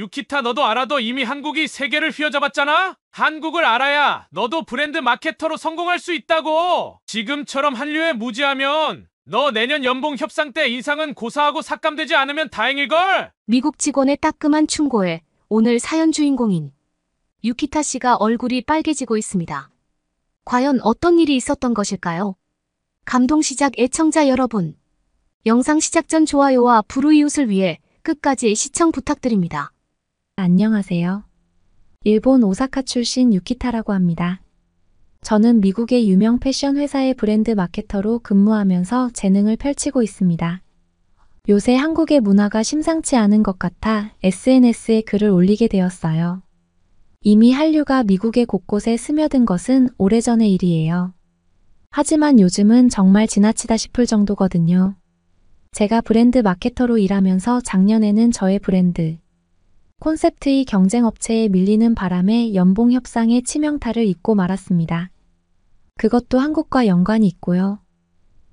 유키타 너도 알아? 도 이미 한국이 세계를 휘어잡았잖아? 한국을 알아야 너도 브랜드 마케터로 성공할 수 있다고. 지금처럼 한류에 무지하면 너 내년 연봉 협상 때 인상은 고사하고 삭감되지 않으면 다행일걸? 미국 직원의 따끔한 충고에 오늘 사연 주인공인 유키타 씨가 얼굴이 빨개지고 있습니다. 과연 어떤 일이 있었던 것일까요? 감동 시작 애청자 여러분. 영상 시작 전 좋아요와 불우이웃을 위해 끝까지 시청 부탁드립니다. 안녕하세요. 일본 오사카 출신 유키타라고 합니다. 저는 미국의 유명 패션 회사의 브랜드 마케터로 근무하면서 재능을 펼치고 있습니다. 요새 한국의 문화가 심상치 않은 것 같아 SNS에 글을 올리게 되었어요. 이미 한류가 미국의 곳곳에 스며든 것은 오래전의 일이에요. 하지만 요즘은 정말 지나치다 싶을 정도거든요. 제가 브랜드 마케터로 일하면서 작년에는 저의 브랜드 콘셉트의 경쟁업체에 밀리는 바람에 연봉 협상에 치명타를 입고 말았습니다. 그것도 한국과 연관이 있고요.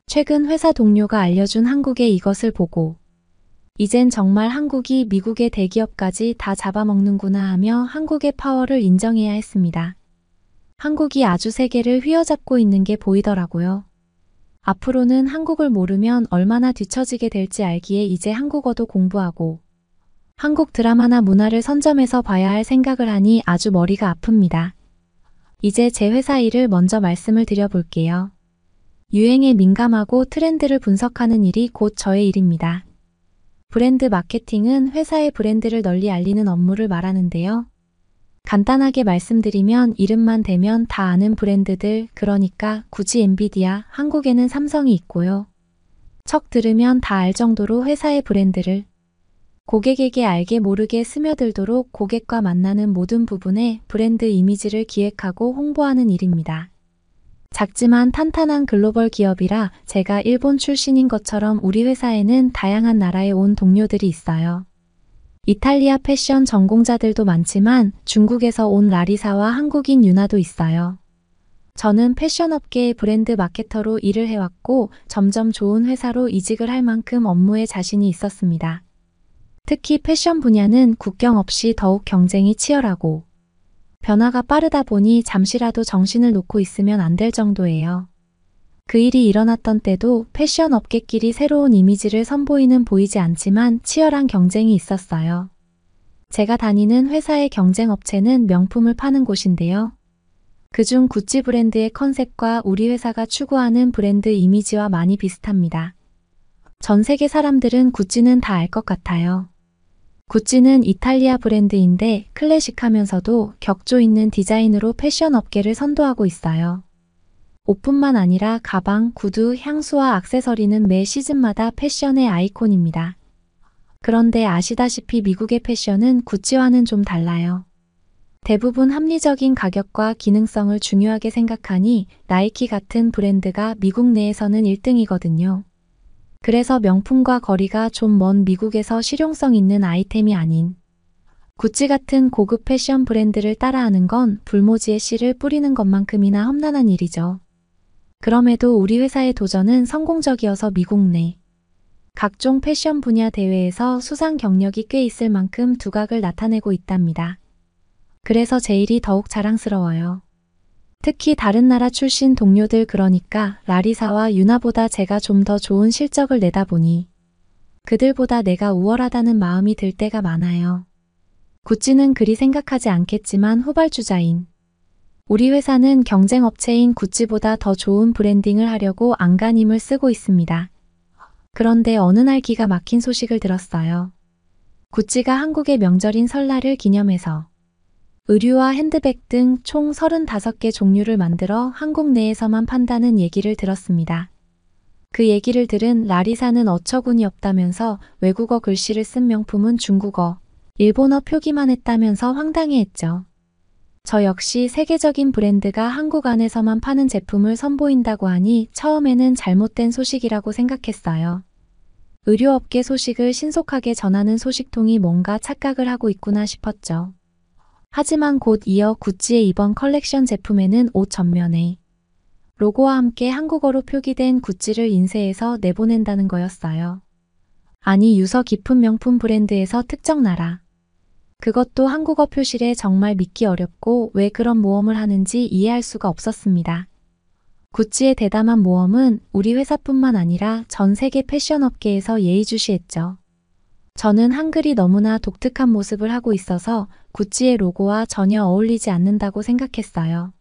최근 회사 동료가 알려준 한국의 이것을 보고 이젠 정말 한국이 미국의 대기업까지 다 잡아먹는구나 하며 한국의 파워를 인정해야 했습니다. 한국이 아주 세계를 휘어잡고 있는 게 보이더라고요. 앞으로는 한국을 모르면 얼마나 뒤처지게 될지 알기에 이제 한국어도 공부하고 한국 드라마나 문화를 선점해서 봐야 할 생각을 하니 아주 머리가 아픕니다. 이제 제 회사 일을 먼저 말씀을 드려볼게요. 유행에 민감하고 트렌드를 분석하는 일이 곧 저의 일입니다. 브랜드 마케팅은 회사의 브랜드를 널리 알리는 업무를 말하는데요. 간단하게 말씀드리면 이름만 대면 다 아는 브랜드들, 그러니까 굳이 엔비디아, 한국에는 삼성이 있고요. 척 들으면 다 알 정도로 회사의 브랜드를 고객에게 알게 모르게 스며들도록 고객과 만나는 모든 부분에 브랜드 이미지를 기획하고 홍보하는 일입니다. 작지만 탄탄한 글로벌 기업이라 제가 일본 출신인 것처럼 우리 회사에는 다양한 나라에 온 동료들이 있어요. 이탈리아 패션 전공자들도 많지만 중국에서 온 라리사와 한국인 유나도 있어요. 저는 패션 업계의 브랜드 마케터로 일을 해왔고 점점 좋은 회사로 이직을 할 만큼 업무에 자신이 있었습니다. 특히 패션 분야는 국경 없이 더욱 경쟁이 치열하고 변화가 빠르다 보니 잠시라도 정신을 놓고 있으면 안 될 정도예요. 그 일이 일어났던 때도 패션 업계끼리 새로운 이미지를 선보이는 보이지 않지만 치열한 경쟁이 있었어요. 제가 다니는 회사의 경쟁 업체는 명품을 파는 곳인데요. 그중 구찌 브랜드의 컨셉과 우리 회사가 추구하는 브랜드 이미지와 많이 비슷합니다. 전 세계 사람들은 구찌는 다 알 것 같아요. 구찌는 이탈리아 브랜드인데 클래식하면서도 격조 있는 디자인으로 패션 업계를 선도하고 있어요. 옷뿐만 아니라 가방, 구두, 향수와 액세서리는 매 시즌마다 패션의 아이콘입니다. 그런데 아시다시피 미국의 패션은 구찌와는 좀 달라요. 대부분 합리적인 가격과 기능성을 중요하게 생각하니 나이키 같은 브랜드가 미국 내에서는 1등이거든요. 그래서 명품과 거리가 좀 먼 미국에서 실용성 있는 아이템이 아닌 구찌 같은 고급 패션 브랜드를 따라하는 건 불모지에 씨를 뿌리는 것만큼이나 험난한 일이죠. 그럼에도 우리 회사의 도전은 성공적이어서 미국 내 각종 패션 분야 대회에서 수상 경력이 꽤 있을 만큼 두각을 나타내고 있답니다. 그래서 제 일이 더욱 자랑스러워요. 특히 다른 나라 출신 동료들 그러니까 라리사와 유나보다 제가 좀 더 좋은 실적을 내다 보니 그들보다 내가 우월하다는 마음이 들 때가 많아요. 구찌는 그리 생각하지 않겠지만 후발주자인 우리 회사는 경쟁 업체인 구찌보다 더 좋은 브랜딩을 하려고 안간힘을 쓰고 있습니다. 그런데 어느 날 기가 막힌 소식을 들었어요. 구찌가 한국의 명절인 설날을 기념해서 의류와 핸드백 등 총 35개 종류를 만들어 한국 내에서만 판다는 얘기를 들었습니다. 그 얘기를 들은 라리사는 어처구니 없다면서 외국어 글씨를 쓴 명품은 중국어, 일본어 표기만 했다면서 황당해했죠. 저 역시 세계적인 브랜드가 한국 안에서만 파는 제품을 선보인다고 하니 처음에는 잘못된 소식이라고 생각했어요. 의료업계 소식을 신속하게 전하는 소식통이 뭔가 착각을 하고 있구나 싶었죠. 하지만 곧 이어 구찌의 이번 컬렉션 제품에는 옷 전면에 로고와 함께 한국어로 표기된 구찌를 인쇄해서 내보낸다는 거였어요. 아니 유서 깊은 명품 브랜드에서 특정 나라 그것도 한국어 표실에 정말 믿기 어렵고 왜 그런 모험을 하는지 이해할 수가 없었습니다. 구찌의 대담한 모험은 우리 회사뿐만 아니라 전 세계 패션 업계에서 예의주시했죠. 저는 한글이 너무나 독특한 모습을 하고 있어서 구찌의 로고와 전혀 어울리지 않는다고 생각했어요.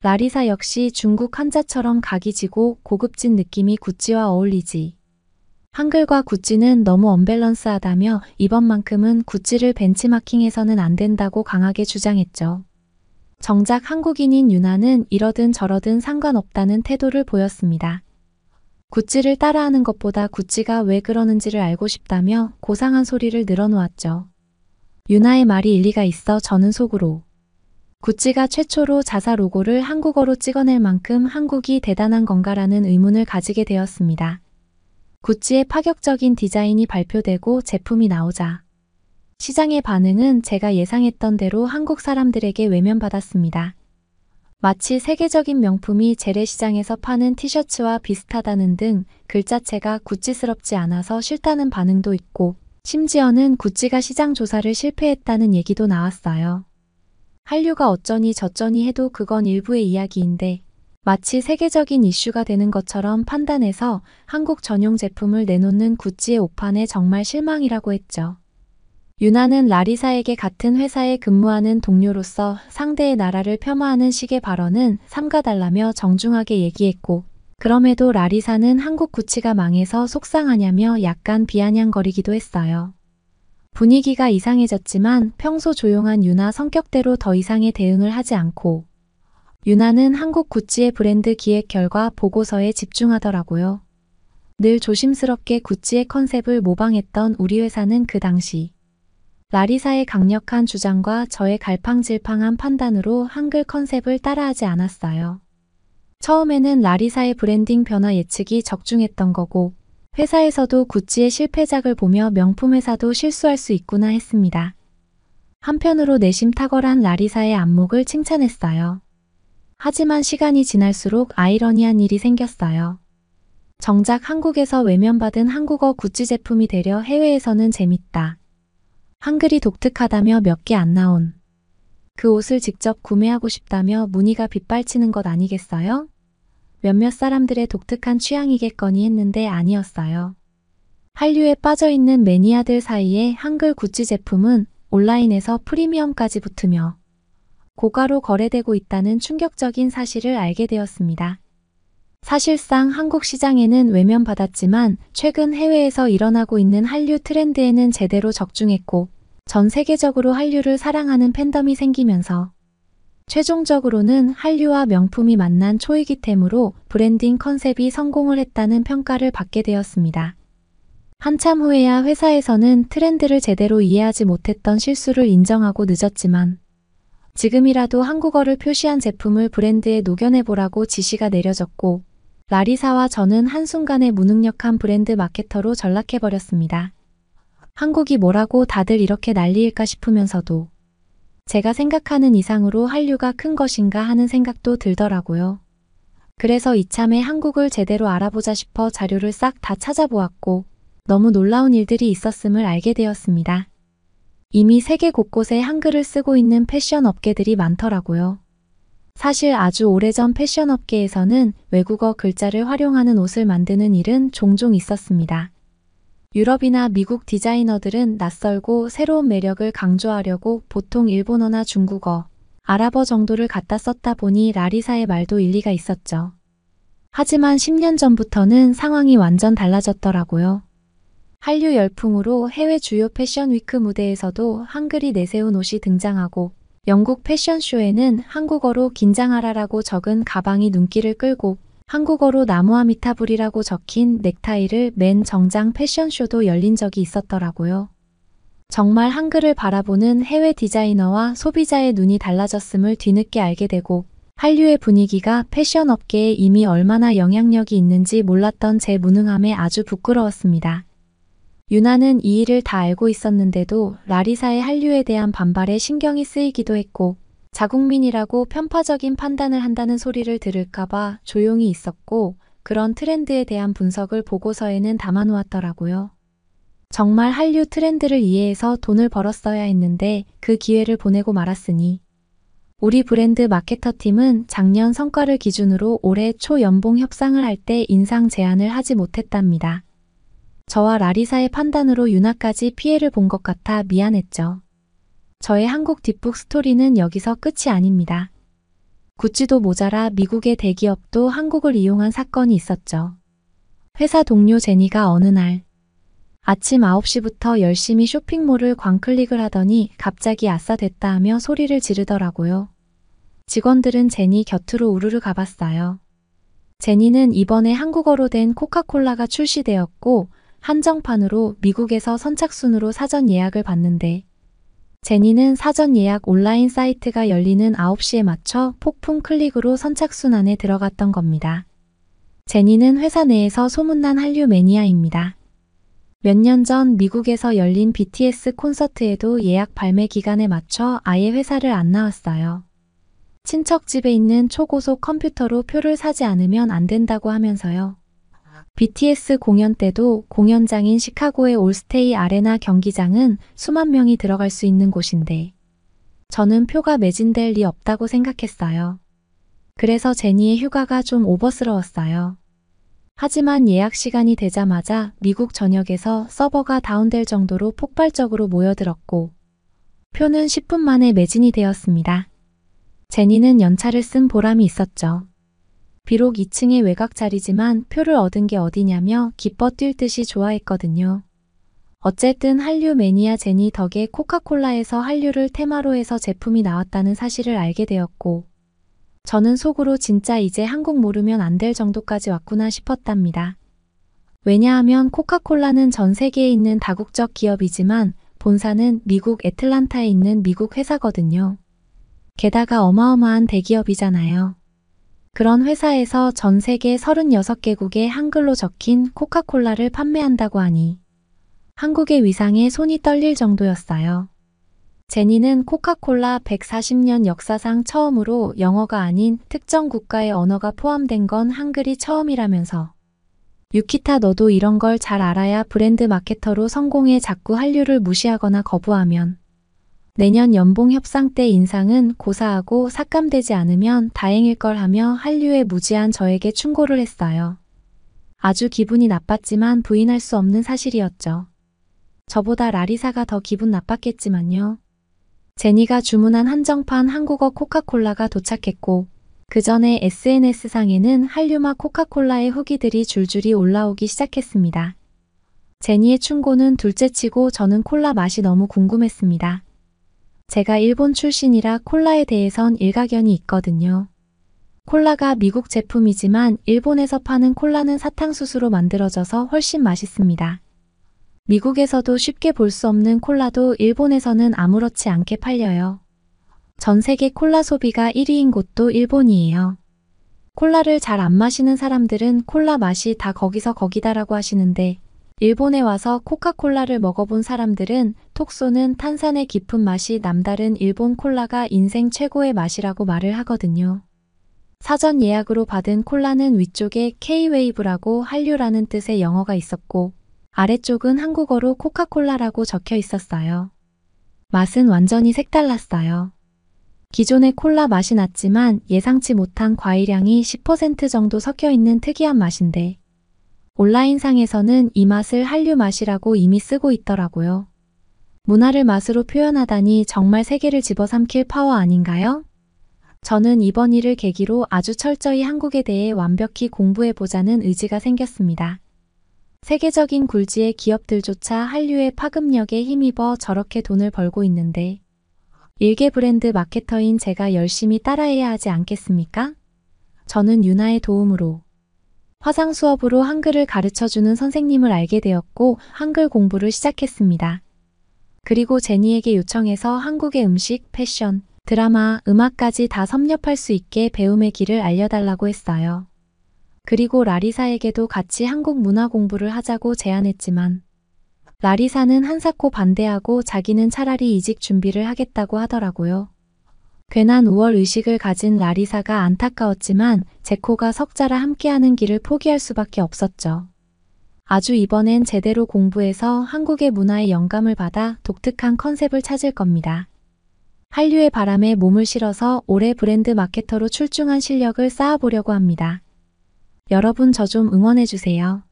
라리사 역시 중국 한자처럼 각이 지고 고급진 느낌이 구찌와 어울리지. 한글과 구찌는 너무 언밸런스하다며 이번만큼은 구찌를 벤치마킹해서는 안 된다고 강하게 주장했죠. 정작 한국인인 유나는 이러든 저러든 상관없다는 태도를 보였습니다. 구찌를 따라하는 것보다 구찌가 왜 그러는지를 알고 싶다며 고상한 소리를 늘어놓았죠. 유나의 말이 일리가 있어 저는 속으로 구찌가 최초로 자사 로고를 한국어로 찍어낼 만큼 한국이 대단한 건가라는 의문을 가지게 되었습니다. 구찌의 파격적인 디자인이 발표되고 제품이 나오자 시장의 반응은 제가 예상했던 대로 한국 사람들에게 외면받았습니다. 마치 세계적인 명품이 재래시장에서 파는 티셔츠와 비슷하다는 등 글자체가 구찌스럽지 않아서 싫다는 반응도 있고 심지어는 구찌가 시장 조사를 실패했다는 얘기도 나왔어요. 한류가 어쩌니 저쩌니 해도 그건 일부의 이야기인데 마치 세계적인 이슈가 되는 것처럼 판단해서 한국 전용 제품을 내놓는 구찌의 오판에 정말 실망이라고 했죠. 유나는 라리사에게 같은 회사에 근무하는 동료로서 상대의 나라를 폄하하는 식의 발언은 삼가달라며 정중하게 얘기했고 그럼에도 라리사는 한국 구찌가 망해서 속상하냐며 약간 비아냥거리기도 했어요. 분위기가 이상해졌지만 평소 조용한 유나 성격대로 더 이상의 대응을 하지 않고 유나는 한국 구찌의 브랜드 기획 결과 보고서에 집중하더라고요. 늘 조심스럽게 구찌의 컨셉을 모방했던 우리 회사는 그 당시 라리사의 강력한 주장과 저의 갈팡질팡한 판단으로 한글 컨셉을 따라하지 않았어요. 처음에는 라리사의 브랜딩 변화 예측이 적중했던 거고 회사에서도 구찌의 실패작을 보며 명품 회사도 실수할 수 있구나 했습니다. 한편으로 내심 탁월한 라리사의 안목을 칭찬했어요. 하지만 시간이 지날수록 아이러니한 일이 생겼어요. 정작 한국에서 외면받은 한국어 구찌 제품이 되려 해외에서는 재밌다. 한글이 독특하다며 몇 개 안 나온. 그 옷을 직접 구매하고 싶다며 문의가 빗발치는 것 아니겠어요? 몇몇 사람들의 독특한 취향이겠거니 했는데 아니었어요. 한류에 빠져있는 매니아들 사이에 한글 구찌 제품은 온라인에서 프리미엄까지 붙으며 고가로 거래되고 있다는 충격적인 사실을 알게 되었습니다. 사실상 한국 시장에는 외면받았지만 최근 해외에서 일어나고 있는 한류 트렌드에는 제대로 적중했고 전 세계적으로 한류를 사랑하는 팬덤이 생기면서 최종적으로는 한류와 명품이 만난 초이기템으로 브랜딩 컨셉이 성공을 했다는 평가를 받게 되었습니다. 한참 후에야 회사에서는 트렌드를 제대로 이해하지 못했던 실수를 인정하고 늦었지만 지금이라도 한국어를 표시한 제품을 브랜드에 녹여내보라고 지시가 내려졌고 라리사와 저는 한순간에 무능력한 브랜드 마케터로 전락해버렸습니다. 한국이 뭐라고 다들 이렇게 난리일까 싶으면서도 제가 생각하는 이상으로 한류가 큰 것인가 하는 생각도 들더라고요. 그래서 이참에 한국을 제대로 알아보자 싶어 자료를 싹 다 찾아보았고 너무 놀라운 일들이 있었음을 알게 되었습니다. 이미 세계 곳곳에 한글을 쓰고 있는 패션 업계들이 많더라고요. 사실 아주 오래전 패션 업계에서는 외국어 글자를 활용하는 옷을 만드는 일은 종종 있었습니다. 유럽이나 미국 디자이너들은 낯설고 새로운 매력을 강조하려고 보통 일본어나 중국어, 아랍어 정도를 갖다 썼다 보니 라리사의 말도 일리가 있었죠. 하지만 10년 전부터는 상황이 완전 달라졌더라고요. 한류 열풍으로 해외 주요 패션 위크 무대에서도 한글이 내세운 옷이 등장하고 영국 패션쇼에는 한국어로 긴장하라라고 적은 가방이 눈길을 끌고 한국어로 나무아미타불이라고 적힌 넥타이를 맨 정장 패션쇼도 열린 적이 있었더라고요. 정말 한글을 바라보는 해외 디자이너와 소비자의 눈이 달라졌음을 뒤늦게 알게 되고 한류의 분위기가 패션 업계에 이미 얼마나 영향력이 있는지 몰랐던 제 무능함에 아주 부끄러웠습니다. 유나는 이 일을 다 알고 있었는데도 라리사의 한류에 대한 반발에 신경이 쓰이기도 했고 자국민이라고 편파적인 판단을 한다는 소리를 들을까봐 조용히 있었고 그런 트렌드에 대한 분석을 보고서에는 담아놓았더라고요. 정말 한류 트렌드를 이해해서 돈을 벌었어야 했는데 그 기회를 보내고 말았으니 우리 브랜드 마케터 팀은 작년 성과를 기준으로 올해 초 연봉 협상을 할 때 인상 제한을 하지 못했답니다. 저와 라리사의 판단으로 유나까지 피해를 본 것 같아 미안했죠. 저의 한국 뒷북 스토리는 여기서 끝이 아닙니다. 구찌도 모자라 미국의 대기업도 한국을 이용한 사건이 있었죠. 회사 동료 제니가 어느 날 아침 9시부터 열심히 쇼핑몰을 광클릭을 하더니 갑자기 아싸 됐다 하며 소리를 지르더라고요. 직원들은 제니 곁으로 우르르 가봤어요. 제니는 이번에 한국어로 된 코카콜라가 출시되었고 한정판으로 미국에서 선착순으로 사전 예약을 받는데 제니는 사전 예약 온라인 사이트가 열리는 9시에 맞춰 폭풍 클릭으로 선착순 안에 들어갔던 겁니다. 제니는 회사 내에서 소문난 한류 매니아입니다. 몇 년 전 미국에서 열린 BTS 콘서트에도 예약 발매 기간에 맞춰 아예 회사를 안 나왔어요. 친척 집에 있는 초고속 컴퓨터로 표를 사지 않으면 안 된다고 하면서요. BTS 공연 때도 공연장인 시카고의 올스테이 아레나 경기장은 수만 명이 들어갈 수 있는 곳인데 저는 표가 매진될 리 없다고 생각했어요. 그래서 제니의 휴가가 좀 오버스러웠어요. 하지만 예약 시간이 되자마자 미국 전역에서 서버가 다운될 정도로 폭발적으로 모여들었고 표는 10분 만에 매진이 되었습니다. 제니는 연차를 쓴 보람이 있었죠. 비록 2층의 외곽 자리지만 표를 얻은 게 어디냐며 기뻐 뛸 듯이 좋아했거든요. 어쨌든 한류 매니아 제니 덕에 코카콜라에서 한류를 테마로 해서 제품이 나왔다는 사실을 알게 되었고 저는 속으로 진짜 이제 한국 모르면 안 될 정도까지 왔구나 싶었답니다. 왜냐하면 코카콜라는 전 세계에 있는 다국적 기업이지만 본사는 미국 애틀란타에 있는 미국 회사거든요. 게다가 어마어마한 대기업이잖아요. 그런 회사에서 전 세계 36개국에 한글로 적힌 코카콜라를 판매한다고 하니 한국의 위상에 손이 떨릴 정도였어요. 제니는 코카콜라 140년 역사상 처음으로 영어가 아닌 특정 국가의 언어가 포함된 건 한글이 처음이라면서 유키타 너도 이런 걸 잘 알아야 브랜드 마케터로 성공해. 자꾸 한류를 무시하거나 거부하면 내년 연봉 협상 때 인상은 고사하고 삭감되지 않으면 다행일 걸 하며 한류에 무지한 저에게 충고를 했어요. 아주 기분이 나빴지만 부인할 수 없는 사실이었죠. 저보다 라리사가 더 기분 나빴겠지만요. 제니가 주문한 한정판 한국어 코카콜라가 도착했고 그 전에 SNS상에는 한류맛 코카콜라의 후기들이 줄줄이 올라오기 시작했습니다. 제니의 충고는 둘째치고 저는 콜라 맛이 너무 궁금했습니다. 제가 일본 출신이라 콜라에 대해선 일가견이 있거든요. 콜라가 미국 제품이지만 일본에서 파는 콜라는 사탕수수로 만들어져서 훨씬 맛있습니다. 미국에서도 쉽게 볼 수 없는 콜라도 일본에서는 아무렇지 않게 팔려요. 전 세계 콜라 소비가 1위인 곳도 일본이에요. 콜라를 잘 안 마시는 사람들은 콜라 맛이 다 거기서 거기다라고 하시는데 일본에 와서 코카콜라를 먹어본 사람들은 톡 쏘는 탄산의 깊은 맛이 남다른 일본 콜라가 인생 최고의 맛이라고 말을 하거든요. 사전 예약으로 받은 콜라는 위쪽에 K-웨이브라고 한류라는 뜻의 영어가 있었고 아래쪽은 한국어로 코카콜라라고 적혀 있었어요. 맛은 완전히 색달랐어요. 기존의 콜라 맛이 났지만 예상치 못한 과일향이 10% 정도 섞여 있는 특이한 맛인데 온라인상에서는 이 맛을 한류 맛이라고 이미 쓰고 있더라고요. 문화를 맛으로 표현하다니 정말 세계를 집어삼킬 파워 아닌가요? 저는 이번 일을 계기로 아주 철저히 한국에 대해 완벽히 공부해보자는 의지가 생겼습니다. 세계적인 굴지의 기업들조차 한류의 파급력에 힘입어 저렇게 돈을 벌고 있는데 일개 브랜드 마케터인 제가 열심히 따라해야 하지 않겠습니까? 저는 유나의 도움으로 화상 수업으로 한글을 가르쳐주는 선생님을 알게 되었고 한글 공부를 시작했습니다. 그리고 제니에게 요청해서 한국의 음식, 패션, 드라마, 음악까지 다 섭렵할 수 있게 배움의 길을 알려달라고 했어요. 그리고 라리사에게도 같이 한국 문화 공부를 하자고 제안했지만 라리사는 한사코 반대하고 자기는 차라리 이직 준비를 하겠다고 하더라고요. 괜한 우월 의식을 가진 라리사가 안타까웠지만 제코가 석자라 함께하는 길을 포기할 수밖에 없었죠. 아주 이번엔 제대로 공부해서 한국의 문화에 영감을 받아 독특한 컨셉을 찾을 겁니다. 한류의 바람에 몸을 실어서 올해 브랜드 마케터로 출중한 실력을 쌓아보려고 합니다. 여러분 저 좀 응원해주세요.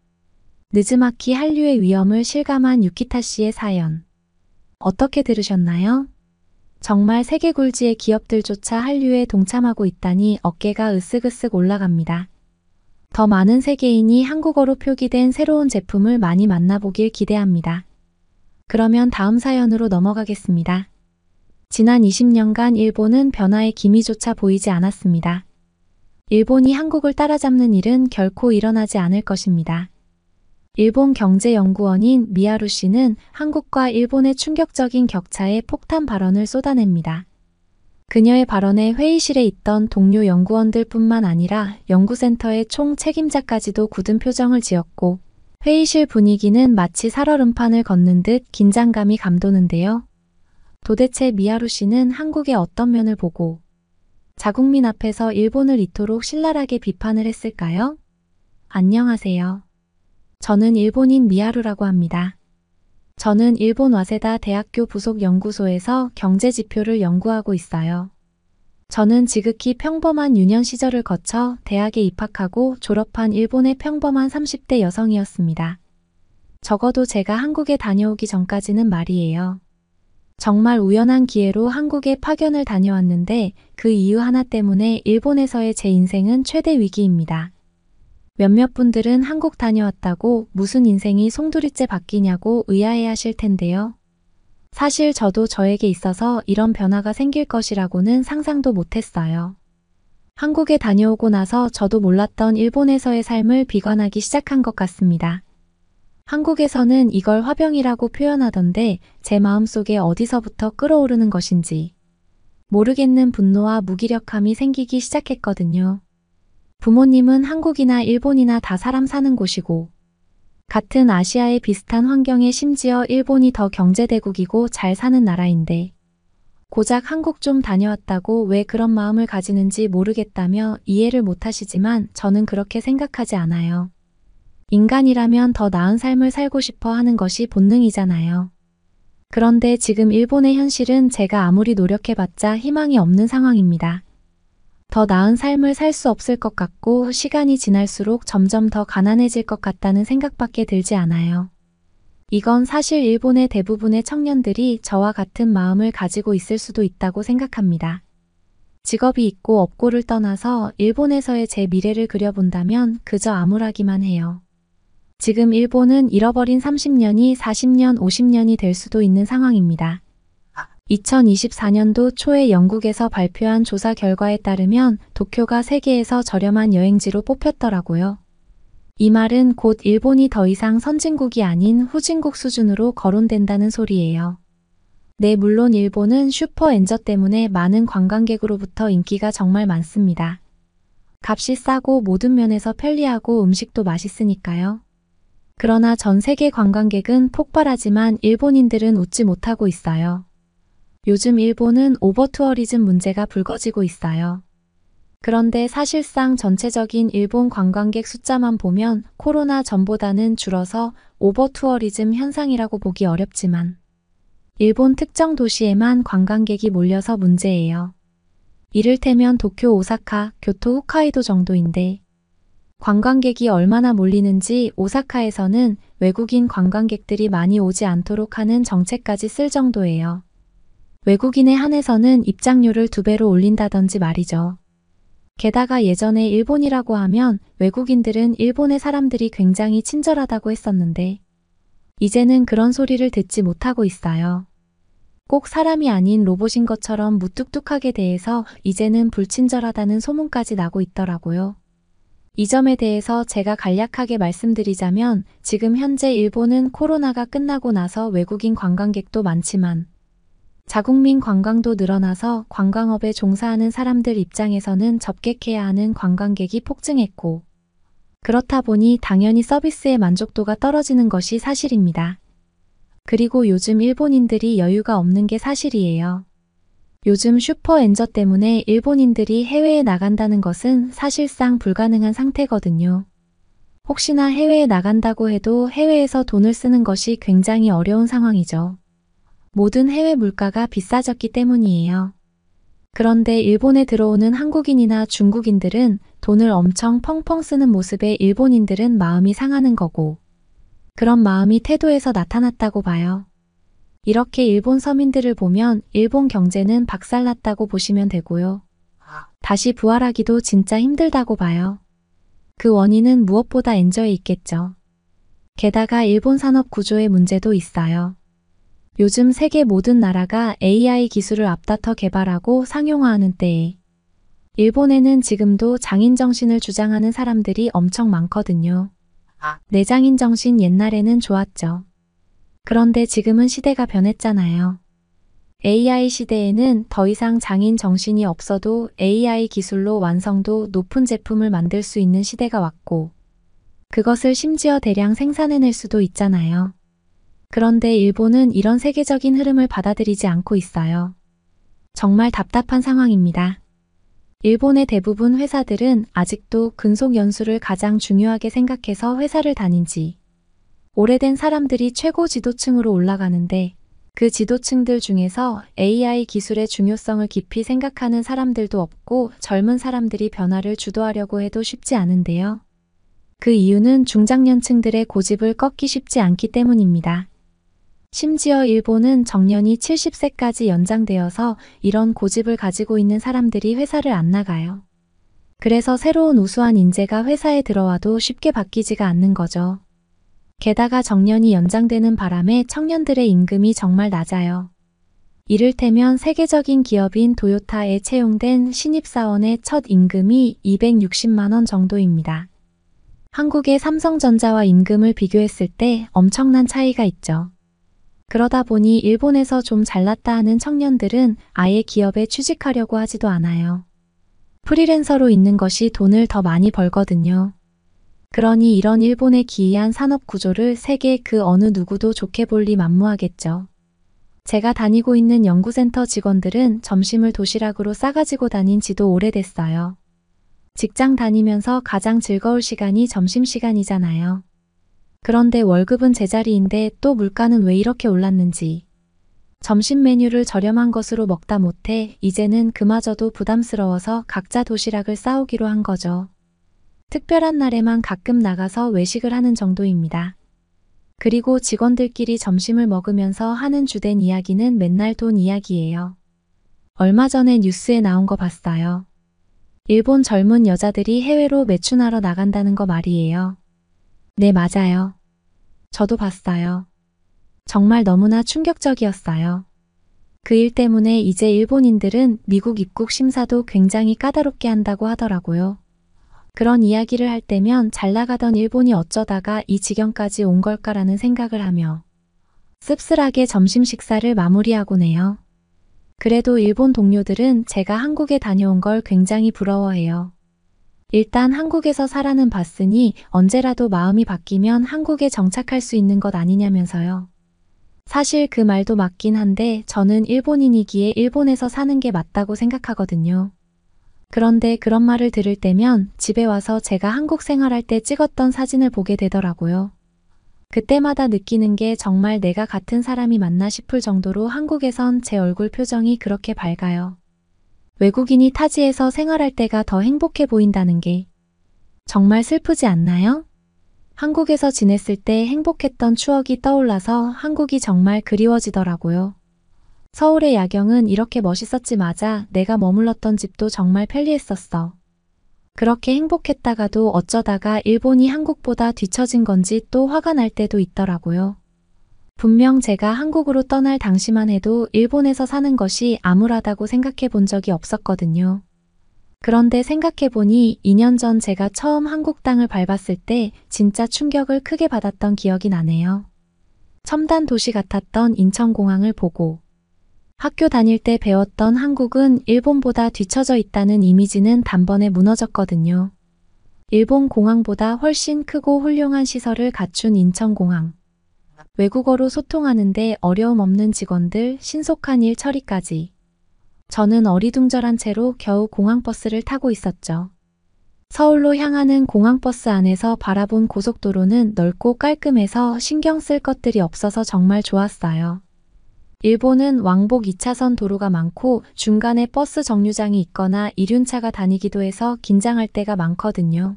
느즈마키 한류의 위험을 실감한 유키타 씨의 사연. 어떻게 들으셨나요? 정말 세계 굴지의 기업들조차 한류에 동참하고 있다니 어깨가 으쓱으쓱 올라갑니다. 더 많은 세계인이 한국어로 표기된 새로운 제품을 많이 만나보길 기대합니다. 그러면 다음 사연으로 넘어가겠습니다. 지난 20년간 일본은 변화의 기미조차 보이지 않았습니다. 일본이 한국을 따라잡는 일은 결코 일어나지 않을 것입니다. 일본 경제연구원인 미하루 씨는 한국과 일본의 충격적인 격차에 폭탄 발언을 쏟아냅니다. 그녀의 발언에 회의실에 있던 동료 연구원들뿐만 아니라 연구센터의 총 책임자까지도 굳은 표정을 지었고 회의실 분위기는 마치 살얼음판을 걷는 듯 긴장감이 감도는데요. 도대체 미하루 씨는 한국의 어떤 면을 보고 자국민 앞에서 일본을 이토록 신랄하게 비판을 했을까요? 안녕하세요. 저는 일본인 미하루라고 합니다. 저는 일본 와세다 대학교 부속 연구소에서 경제 지표를 연구하고 있어요. 저는 지극히 평범한 유년 시절을 거쳐 대학에 입학하고 졸업한 일본의 평범한 30대 여성이었습니다. 적어도 제가 한국에 다녀오기 전까지는 말이에요. 정말 우연한 기회로 한국에 파견을 다녀왔는데 그 이유 하나 때문에 일본에서의 제 인생은 최대 위기입니다. 몇몇 분들은 한국 다녀왔다고 무슨 인생이 송두리째 바뀌냐고 의아해하실 텐데요. 사실 저도 저에게 있어서 이런 변화가 생길 것이라고는 상상도 못했어요. 한국에 다녀오고 나서 저도 몰랐던 일본에서의 삶을 비관하기 시작한 것 같습니다. 한국에서는 이걸 화병이라고 표현하던데 제 마음속에 어디서부터 끓어오르는 것인지 모르겠는 분노와 무기력함이 생기기 시작했거든요. 부모님은 한국이나 일본이나 다 사람 사는 곳이고 같은 아시아의 비슷한 환경에 심지어 일본이 더 경제대국이고 잘 사는 나라인데 고작 한국 좀 다녀왔다고 왜 그런 마음을 가지는지 모르겠다며 이해를 못하시지만 저는 그렇게 생각하지 않아요. 인간이라면 더 나은 삶을 살고 싶어 하는 것이 본능이잖아요. 그런데 지금 일본의 현실은 제가 아무리 노력해봤자 희망이 없는 상황입니다. 더 나은 삶을 살 수 없을 것 같고 시간이 지날수록 점점 더 가난해질 것 같다는 생각밖에 들지 않아요. 이건 사실 일본의 대부분의 청년들이 저와 같은 마음을 가지고 있을 수도 있다고 생각합니다. 직업이 있고 없고를 떠나서 일본에서의 제 미래를 그려본다면 그저 암울하기만 해요. 지금 일본은 잃어버린 30년이 40년, 50년이 될 수도 있는 상황입니다. 2024년도 초에 영국에서 발표한 조사 결과에 따르면 도쿄가 세계에서 저렴한 여행지로 뽑혔더라고요. 이 말은 곧 일본이 더 이상 선진국이 아닌 후진국 수준으로 거론된다는 소리예요. 네, 물론 일본은 슈퍼엔저 때문에 많은 관광객으로부터 인기가 정말 많습니다. 값이 싸고 모든 면에서 편리하고 음식도 맛있으니까요. 그러나 전 세계 관광객은 폭발하지만 일본인들은 웃지 못하고 있어요. 요즘 일본은 오버투어리즘 문제가 불거지고 있어요. 그런데 사실상 전체적인 일본 관광객 숫자만 보면 코로나 전보다는 줄어서 오버투어리즘 현상이라고 보기 어렵지만 일본 특정 도시에만 관광객이 몰려서 문제예요. 이를테면 도쿄, 오사카, 교토, 홋카이도 정도인데 관광객이 얼마나 몰리는지 오사카에서는 외국인 관광객들이 많이 오지 않도록 하는 정책까지 쓸 정도예요. 외국인에 한해서는 입장료를 2배로 올린다든지 말이죠. 게다가 예전에 일본이라고 하면 외국인들은 일본의 사람들이 굉장히 친절하다고 했었는데 이제는 그런 소리를 듣지 못하고 있어요. 꼭 사람이 아닌 로봇인 것처럼 무뚝뚝하게 대해서 이제는 불친절하다는 소문까지 나고 있더라고요. 이 점에 대해서 제가 간략하게 말씀드리자면 지금 현재 일본은 코로나가 끝나고 나서 외국인 관광객도 많지만 자국민 관광도 늘어나서 관광업에 종사하는 사람들 입장에서는 접객해야 하는 관광객이 폭증했고 그렇다 보니 당연히 서비스의 만족도가 떨어지는 것이 사실입니다. 그리고 요즘 일본인들이 여유가 없는 게 사실이에요. 요즘 슈퍼엔저 때문에 일본인들이 해외에 나간다는 것은 사실상 불가능한 상태거든요. 혹시나 해외에 나간다고 해도 해외에서 돈을 쓰는 것이 굉장히 어려운 상황이죠. 모든 해외 물가가 비싸졌기 때문이에요. 그런데 일본에 들어오는 한국인이나 중국인들은 돈을 엄청 펑펑 쓰는 모습에 일본인들은 마음이 상하는 거고, 그런 마음이 태도에서 나타났다고 봐요. 이렇게 일본 서민들을 보면 일본 경제는 박살났다고 보시면 되고요. 다시 부활하기도 진짜 힘들다고 봐요. 그 원인은 무엇보다 엔저에 있겠죠. 게다가 일본 산업 구조의 문제도 있어요. 요즘 세계 모든 나라가 AI 기술을 앞다퉈 개발하고 상용화하는 때에 일본에는 지금도 장인 정신을 주장하는 사람들이 엄청 많거든요. 내장인 정신 옛날에는 좋았죠. 그런데 지금은 시대가 변했잖아요. AI 시대에는 더 이상 장인 정신이 없어도 AI 기술로 완성도 높은 제품을 만들 수 있는 시대가 왔고, 그것을 심지어 대량 생산해낼 수도 있잖아요. 그런데 일본은 이런 세계적인 흐름을 받아들이지 않고 있어요. 정말 답답한 상황입니다. 일본의 대부분 회사들은 아직도 근속 연수를 가장 중요하게 생각해서 회사를 다닌 지 오래된 사람들이 최고 지도층으로 올라가는데, 그 지도층들 중에서 AI 기술의 중요성을 깊이 생각하는 사람들도 없고 젊은 사람들이 변화를 주도하려고 해도 쉽지 않은데요. 그 이유는 중장년층들의 고집을 꺾기 쉽지 않기 때문입니다. 심지어 일본은 정년이 70세까지 연장되어서 이런 고집을 가지고 있는 사람들이 회사를 안 나가요. 그래서 새로운 우수한 인재가 회사에 들어와도 쉽게 바뀌지가 않는 거죠. 게다가 정년이 연장되는 바람에 청년들의 임금이 정말 낮아요. 이를테면 세계적인 기업인 도요타에 채용된 신입사원의 첫 임금이 260만 원 정도입니다. 한국의 삼성전자와 임금을 비교했을 때 엄청난 차이가 있죠. 그러다 보니 일본에서 좀 잘났다 하는 청년들은 아예 기업에 취직하려고 하지도 않아요. 프리랜서로 있는 것이 돈을 더 많이 벌거든요. 그러니 이런 일본의 기이한 산업 구조를 세계 그 어느 누구도 좋게 볼 리 만무하겠죠. 제가 다니고 있는 연구센터 직원들은 점심을 도시락으로 싸가지고 다닌 지도 오래됐어요. 직장 다니면서 가장 즐거울 시간이 점심시간이잖아요. 그런데 월급은 제자리인데 또 물가는 왜 이렇게 올랐는지. 점심 메뉴를 저렴한 것으로 먹다 못해 이제는 그마저도 부담스러워서 각자 도시락을 싸오기로 한 거죠. 특별한 날에만 가끔 나가서 외식을 하는 정도입니다. 그리고 직원들끼리 점심을 먹으면서 하는 주된 이야기는 맨날 돈 이야기예요. 얼마 전에 뉴스에 나온 거 봤어요. 일본 젊은 여자들이 해외로 매춘하러 나간다는 거 말이에요. 네, 맞아요. 저도 봤어요. 정말 너무나 충격적이었어요. 그 일 때문에 이제 일본인들은 미국 입국 심사도 굉장히 까다롭게 한다고 하더라고요. 그런 이야기를 할 때면 잘 나가던 일본이 어쩌다가 이 지경까지 온 걸까라는 생각을 하며 씁쓸하게 점심 식사를 마무리하곤 해요. 그래도 일본 동료들은 제가 한국에 다녀온 걸 굉장히 부러워해요. 일단 한국에서 살아는 봤으니 언제라도 마음이 바뀌면 한국에 정착할 수 있는 것 아니냐면서요. 사실 그 말도 맞긴 한데 저는 일본인이기에 일본에서 사는 게 맞다고 생각하거든요. 그런데 그런 말을 들을 때면 집에 와서 제가 한국 생활할 때 찍었던 사진을 보게 되더라고요. 그때마다 느끼는 게 정말 내가 같은 사람이 맞나 싶을 정도로 한국에선 제 얼굴 표정이 그렇게 밝아요. 외국인이 타지에서 생활할 때가 더 행복해 보인다는 게 정말 슬프지 않나요? 한국에서 지냈을 때 행복했던 추억이 떠올라서 한국이 정말 그리워지더라고요. 서울의 야경은 이렇게 멋있었지 맞아 내가 머물렀던 집도 정말 편리했었어. 그렇게 행복했다가도 어쩌다가 일본이 한국보다 뒤처진 건지 또 화가 날 때도 있더라고요. 분명 제가 한국으로 떠날 당시만 해도 일본에서 사는 것이 암울하다고 생각해 본 적이 없었거든요. 그런데 생각해보니 2년 전 제가 처음 한국 땅을 밟았을 때 진짜 충격을 크게 받았던 기억이 나네요. 첨단 도시 같았던 인천공항을 보고 학교 다닐 때 배웠던 한국은 일본보다 뒤처져 있다는 이미지는 단번에 무너졌거든요. 일본 공항보다 훨씬 크고 훌륭한 시설을 갖춘 인천공항. 외국어로 소통하는데 어려움 없는 직원들, 신속한 일 처리까지. 저는 어리둥절한 채로 겨우 공항버스를 타고 있었죠. 서울로 향하는 공항버스 안에서 바라본 고속도로는 넓고 깔끔해서 신경 쓸 것들이 없어서 정말 좋았어요. 일본은 왕복 2차선 도로가 많고 중간에 버스 정류장이 있거나 이륜차가 다니기도 해서 긴장할 때가 많거든요.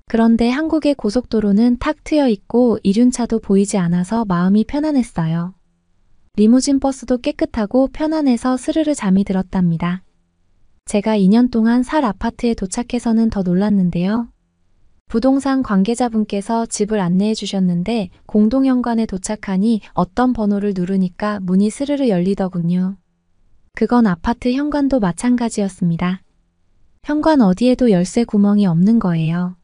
그런데 한국의 고속도로는 탁 트여 있고 이륜차도 보이지 않아서 마음이 편안했어요. 리무진 버스도 깨끗하고 편안해서 스르르 잠이 들었답니다. 제가 2년 동안 살 아파트에 도착해서는 더 놀랐는데요. 부동산 관계자분께서 집을 안내해 주셨는데 공동현관에 도착하니 어떤 번호를 누르니까 문이 스르르 열리더군요. 그건 아파트 현관도 마찬가지였습니다. 현관 어디에도 열쇠 구멍이 없는 거예요.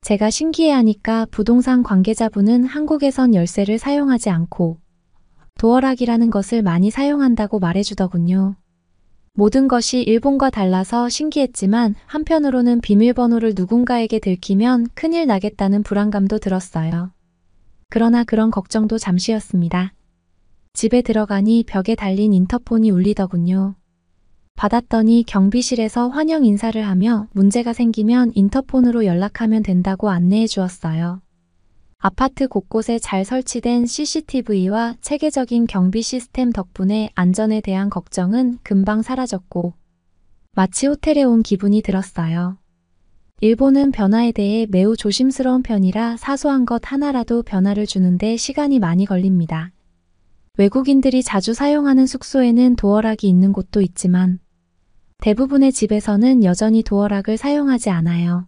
제가 신기해하니까 부동산 관계자분은 한국에선 열쇠를 사용하지 않고 도어락이라는 것을 많이 사용한다고 말해주더군요. 모든 것이 일본과 달라서 신기했지만 한편으로는 비밀번호를 누군가에게 들키면 큰일 나겠다는 불안감도 들었어요. 그러나 그런 걱정도 잠시였습니다. 집에 들어가니 벽에 달린 인터폰이 울리더군요. 받았더니 경비실에서 환영 인사를 하며 문제가 생기면 인터폰으로 연락하면 된다고 안내해 주었어요. 아파트 곳곳에 잘 설치된 CCTV와 체계적인 경비 시스템 덕분에 안전에 대한 걱정은 금방 사라졌고 마치 호텔에 온 기분이 들었어요. 일본은 변화에 대해 매우 조심스러운 편이라 사소한 것 하나라도 변화를 주는데 시간이 많이 걸립니다. 외국인들이 자주 사용하는 숙소에는 도어락이 있는 곳도 있지만 대부분의 집에서는 여전히 도어락을 사용하지 않아요.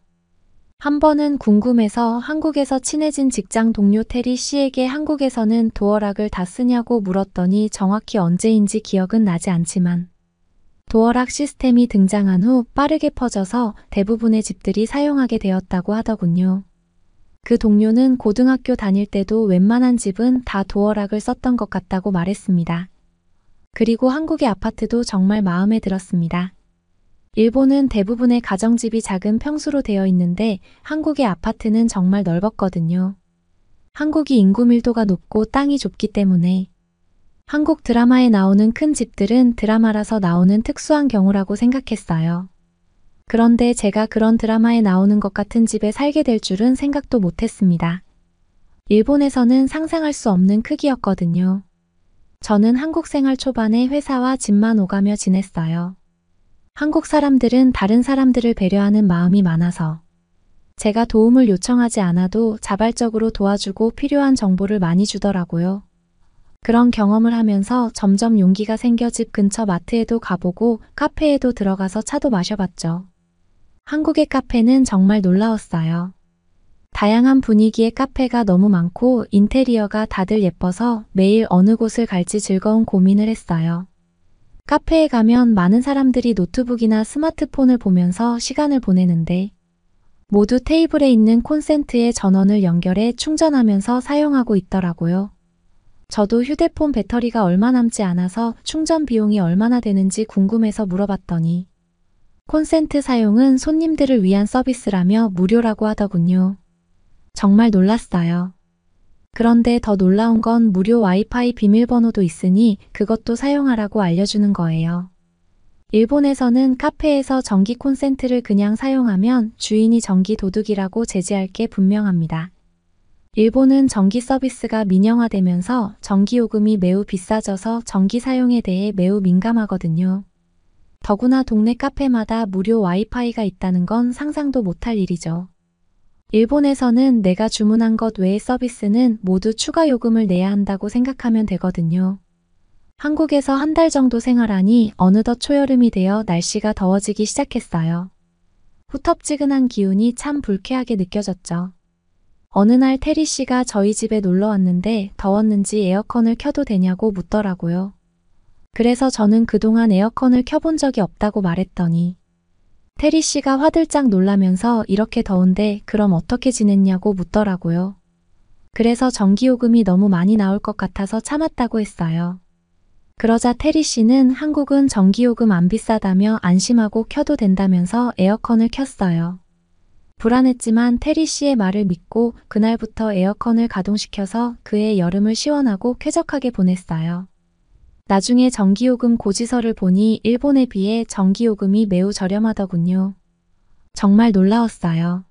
한 번은 궁금해서 한국에서 친해진 직장 동료 테리 씨에게 한국에서는 도어락을 다 쓰냐고 물었더니 정확히 언제인지 기억은 나지 않지만 도어락 시스템이 등장한 후 빠르게 퍼져서 대부분의 집들이 사용하게 되었다고 하더군요. 그 동료는 고등학교 다닐 때도 웬만한 집은 다 도어락을 썼던 것 같다고 말했습니다. 그리고 한국의 아파트도 정말 마음에 들었습니다. 일본은 대부분의 가정집이 작은 평수로 되어 있는데 한국의 아파트는 정말 넓었거든요. 한국이 인구 밀도가 높고 땅이 좁기 때문에 한국 드라마에 나오는 큰 집들은 드라마라서 나오는 특수한 경우라고 생각했어요. 그런데 제가 그런 드라마에 나오는 것 같은 집에 살게 될 줄은 생각도 못했습니다. 일본에서는 상상할 수 없는 크기였거든요. 저는 한국 생활 초반에 회사와 집만 오가며 지냈어요. 한국 사람들은 다른 사람들을 배려하는 마음이 많아서 제가 도움을 요청하지 않아도 자발적으로 도와주고 필요한 정보를 많이 주더라고요. 그런 경험을 하면서 점점 용기가 생겨 집 근처 마트에도 가보고 카페에도 들어가서 차도 마셔봤죠. 한국의 카페는 정말 놀라웠어요. 다양한 분위기의 카페가 너무 많고 인테리어가 다들 예뻐서 매일 어느 곳을 갈지 즐거운 고민을 했어요. 카페에 가면 많은 사람들이 노트북이나 스마트폰을 보면서 시간을 보내는데 모두 테이블에 있는 콘센트에 전원을 연결해 충전하면서 사용하고 있더라고요. 저도 휴대폰 배터리가 얼마 남지 않아서 충전 비용이 얼마나 되는지 궁금해서 물어봤더니 콘센트 사용은 손님들을 위한 서비스라며 무료라고 하더군요. 정말 놀랐어요. 그런데 더 놀라운 건 무료 와이파이 비밀번호도 있으니 그것도 사용하라고 알려주는 거예요. 일본에서는 카페에서 전기 콘센트를 그냥 사용하면 주인이 전기 도둑이라고 제지할 게 분명합니다. 일본은 전기 서비스가 민영화되면서 전기요금이 매우 비싸져서 전기 사용에 대해 매우 민감하거든요. 더구나 동네 카페마다 무료 와이파이가 있다는 건 상상도 못할 일이죠. 일본에서는 내가 주문한 것 외의 서비스는 모두 추가 요금을 내야 한다고 생각하면 되거든요. 한국에서 한 달 정도 생활하니 어느덧 초여름이 되어 날씨가 더워지기 시작했어요. 후텁지근한 기운이 참 불쾌하게 느껴졌죠. 어느 날 테리 씨가 저희 집에 놀러 왔는데 더웠는지 에어컨을 켜도 되냐고 묻더라고요. 그래서 저는 그동안 에어컨을 켜본 적이 없다고 말했더니 테리 씨가 화들짝 놀라면서 이렇게 더운데 그럼 어떻게 지냈냐고 묻더라고요. 그래서 전기요금이 너무 많이 나올 것 같아서 참았다고 했어요. 그러자 테리 씨는 한국은 전기요금 안 비싸다며 안심하고 켜도 된다면서 에어컨을 켰어요. 불안했지만 테리 씨의 말을 믿고 그날부터 에어컨을 가동시켜서 그의 여름을 시원하고 쾌적하게 보냈어요. 나중에 전기요금 고지서를 보니 일본에 비해 전기요금이 매우 저렴하더군요. 정말 놀라웠어요.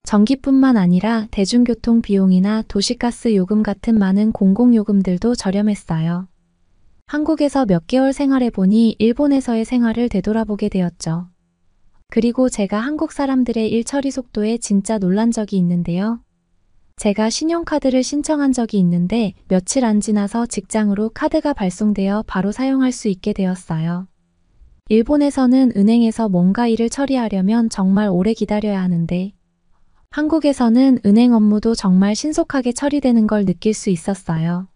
전기뿐만 아니라 대중교통 비용이나 도시가스 요금 같은 많은 공공요금들도 저렴했어요. 한국에서 몇 개월 생활해보니 일본에서의 생활을 되돌아보게 되었죠. 그리고 제가 한국 사람들의 일 처리 속도에 진짜 놀란 적이 있는데요. 제가 신용카드를 신청한 적이 있는데 며칠 안 지나서 직장으로 카드가 발송되어 바로 사용할 수 있게 되었어요. 일본에서는 은행에서 뭔가 일을 처리하려면 정말 오래 기다려야 하는데 한국에서는 은행 업무도 정말 신속하게 처리되는 걸 느낄 수 있었어요.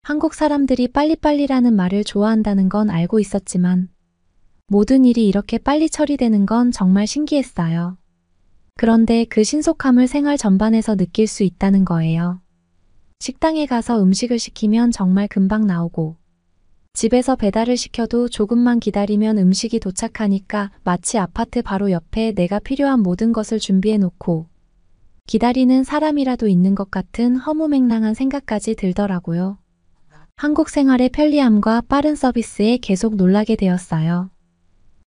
한국 사람들이 빨리빨리라는 말을 좋아한다는 건 알고 있었지만 모든 일이 이렇게 빨리 처리되는 건 정말 신기했어요. 그런데 그 신속함을 생활 전반에서 느낄 수 있다는 거예요. 식당에 가서 음식을 시키면 정말 금방 나오고 집에서 배달을 시켜도 조금만 기다리면 음식이 도착하니까 마치 아파트 바로 옆에 내가 필요한 모든 것을 준비해 놓고 기다리는 사람이라도 있는 것 같은 허무맹랑한 생각까지 들더라고요. 한국 생활의 편리함과 빠른 서비스에 계속 놀라게 되었어요.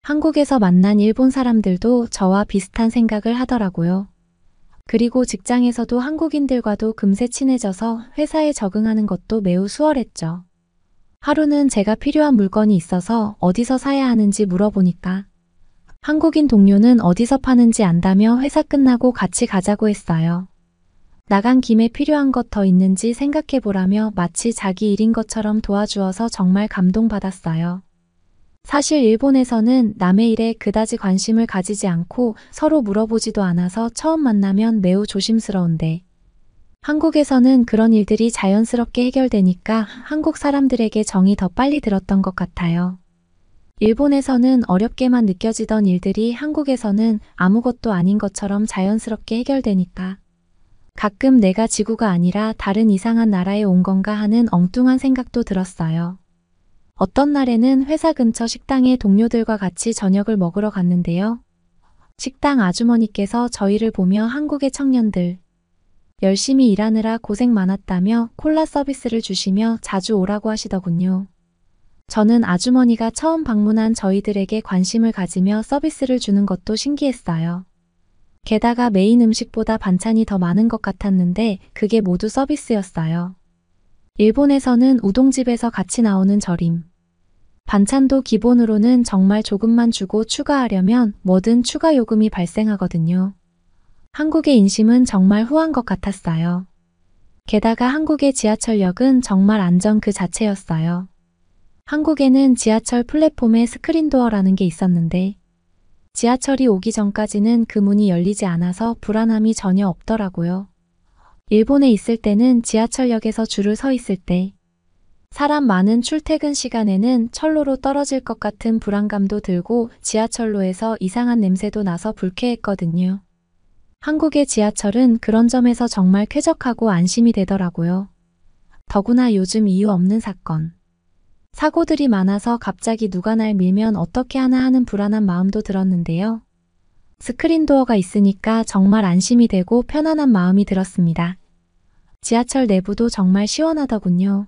한국에서 만난 일본 사람들도 저와 비슷한 생각을 하더라고요. 그리고 직장에서도 한국인들과도 금세 친해져서 회사에 적응하는 것도 매우 수월했죠. 하루는 제가 필요한 물건이 있어서 어디서 사야 하는지 물어보니까 한국인 동료는 어디서 파는지 안다며 회사 끝나고 같이 가자고 했어요. 나간 김에 필요한 것 더 있는지 생각해보라며 마치 자기 일인 것처럼 도와주어서 정말 감동받았어요. 사실 일본에서는 남의 일에 그다지 관심을 가지지 않고 서로 물어보지도 않아서 처음 만나면 매우 조심스러운데 한국에서는 그런 일들이 자연스럽게 해결되니까 한국 사람들에게 정이 더 빨리 들었던 것 같아요. 일본에서는 어렵게만 느껴지던 일들이 한국에서는 아무것도 아닌 것처럼 자연스럽게 해결되니까 가끔 내가 지구가 아니라 다른 이상한 나라에 온 건가 하는 엉뚱한 생각도 들었어요. 어떤 날에는 회사 근처 식당에 동료들과 같이 저녁을 먹으러 갔는데요. 식당 아주머니께서 저희를 보며 한국의 청년들, 열심히 일하느라 고생 많았다며 콜라 서비스를 주시며 자주 오라고 하시더군요. 저는 아주머니가 처음 방문한 저희들에게 관심을 가지며 서비스를 주는 것도 신기했어요. 게다가 메인 음식보다 반찬이 더 많은 것 같았는데 그게 모두 서비스였어요. 일본에서는 우동집에서 같이 나오는 절임. 반찬도 기본으로는 정말 조금만 주고 추가하려면 뭐든 추가 요금이 발생하거든요. 한국의 인심은 정말 후한 것 같았어요. 게다가 한국의 지하철역은 정말 안전 그 자체였어요. 한국에는 지하철 플랫폼에 스크린도어라는 게 있었는데 지하철이 오기 전까지는 그 문이 열리지 않아서 불안함이 전혀 없더라고요. 일본에 있을 때는 지하철역에서 줄을 서 있을 때 사람 많은 출퇴근 시간에는 철로로 떨어질 것 같은 불안감도 들고 지하철로에서 이상한 냄새도 나서 불쾌했거든요. 한국의 지하철은 그런 점에서 정말 쾌적하고 안심이 되더라고요. 더구나 요즘 이유 없는 사건. 사고들이 많아서 갑자기 누가 날 밀면 어떻게 하나 하는 불안한 마음도 들었는데요. 스크린도어가 있으니까 정말 안심이 되고 편안한 마음이 들었습니다. 지하철 내부도 정말 시원하더군요.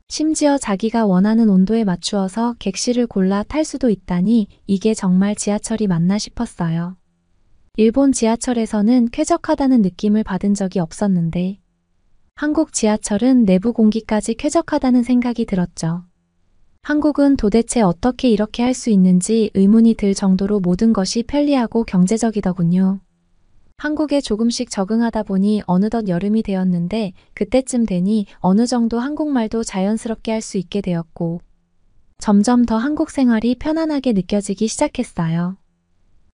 심지어 자기가 원하는 온도에 맞추어서 객실을 골라 탈 수도 있다니 이게 정말 지하철이 맞나 싶었어요. 일본 지하철에서는 쾌적하다는 느낌을 받은 적이 없었는데 한국 지하철은 내부 공기까지 쾌적하다는 생각이 들었죠. 한국은 도대체 어떻게 이렇게 할 수 있는지 의문이 들 정도로 모든 것이 편리하고 경제적이더군요. 한국에 조금씩 적응하다 보니 어느덧 여름이 되었는데 그때쯤 되니 어느 정도 한국말도 자연스럽게 할 수 있게 되었고 점점 더 한국 생활이 편안하게 느껴지기 시작했어요.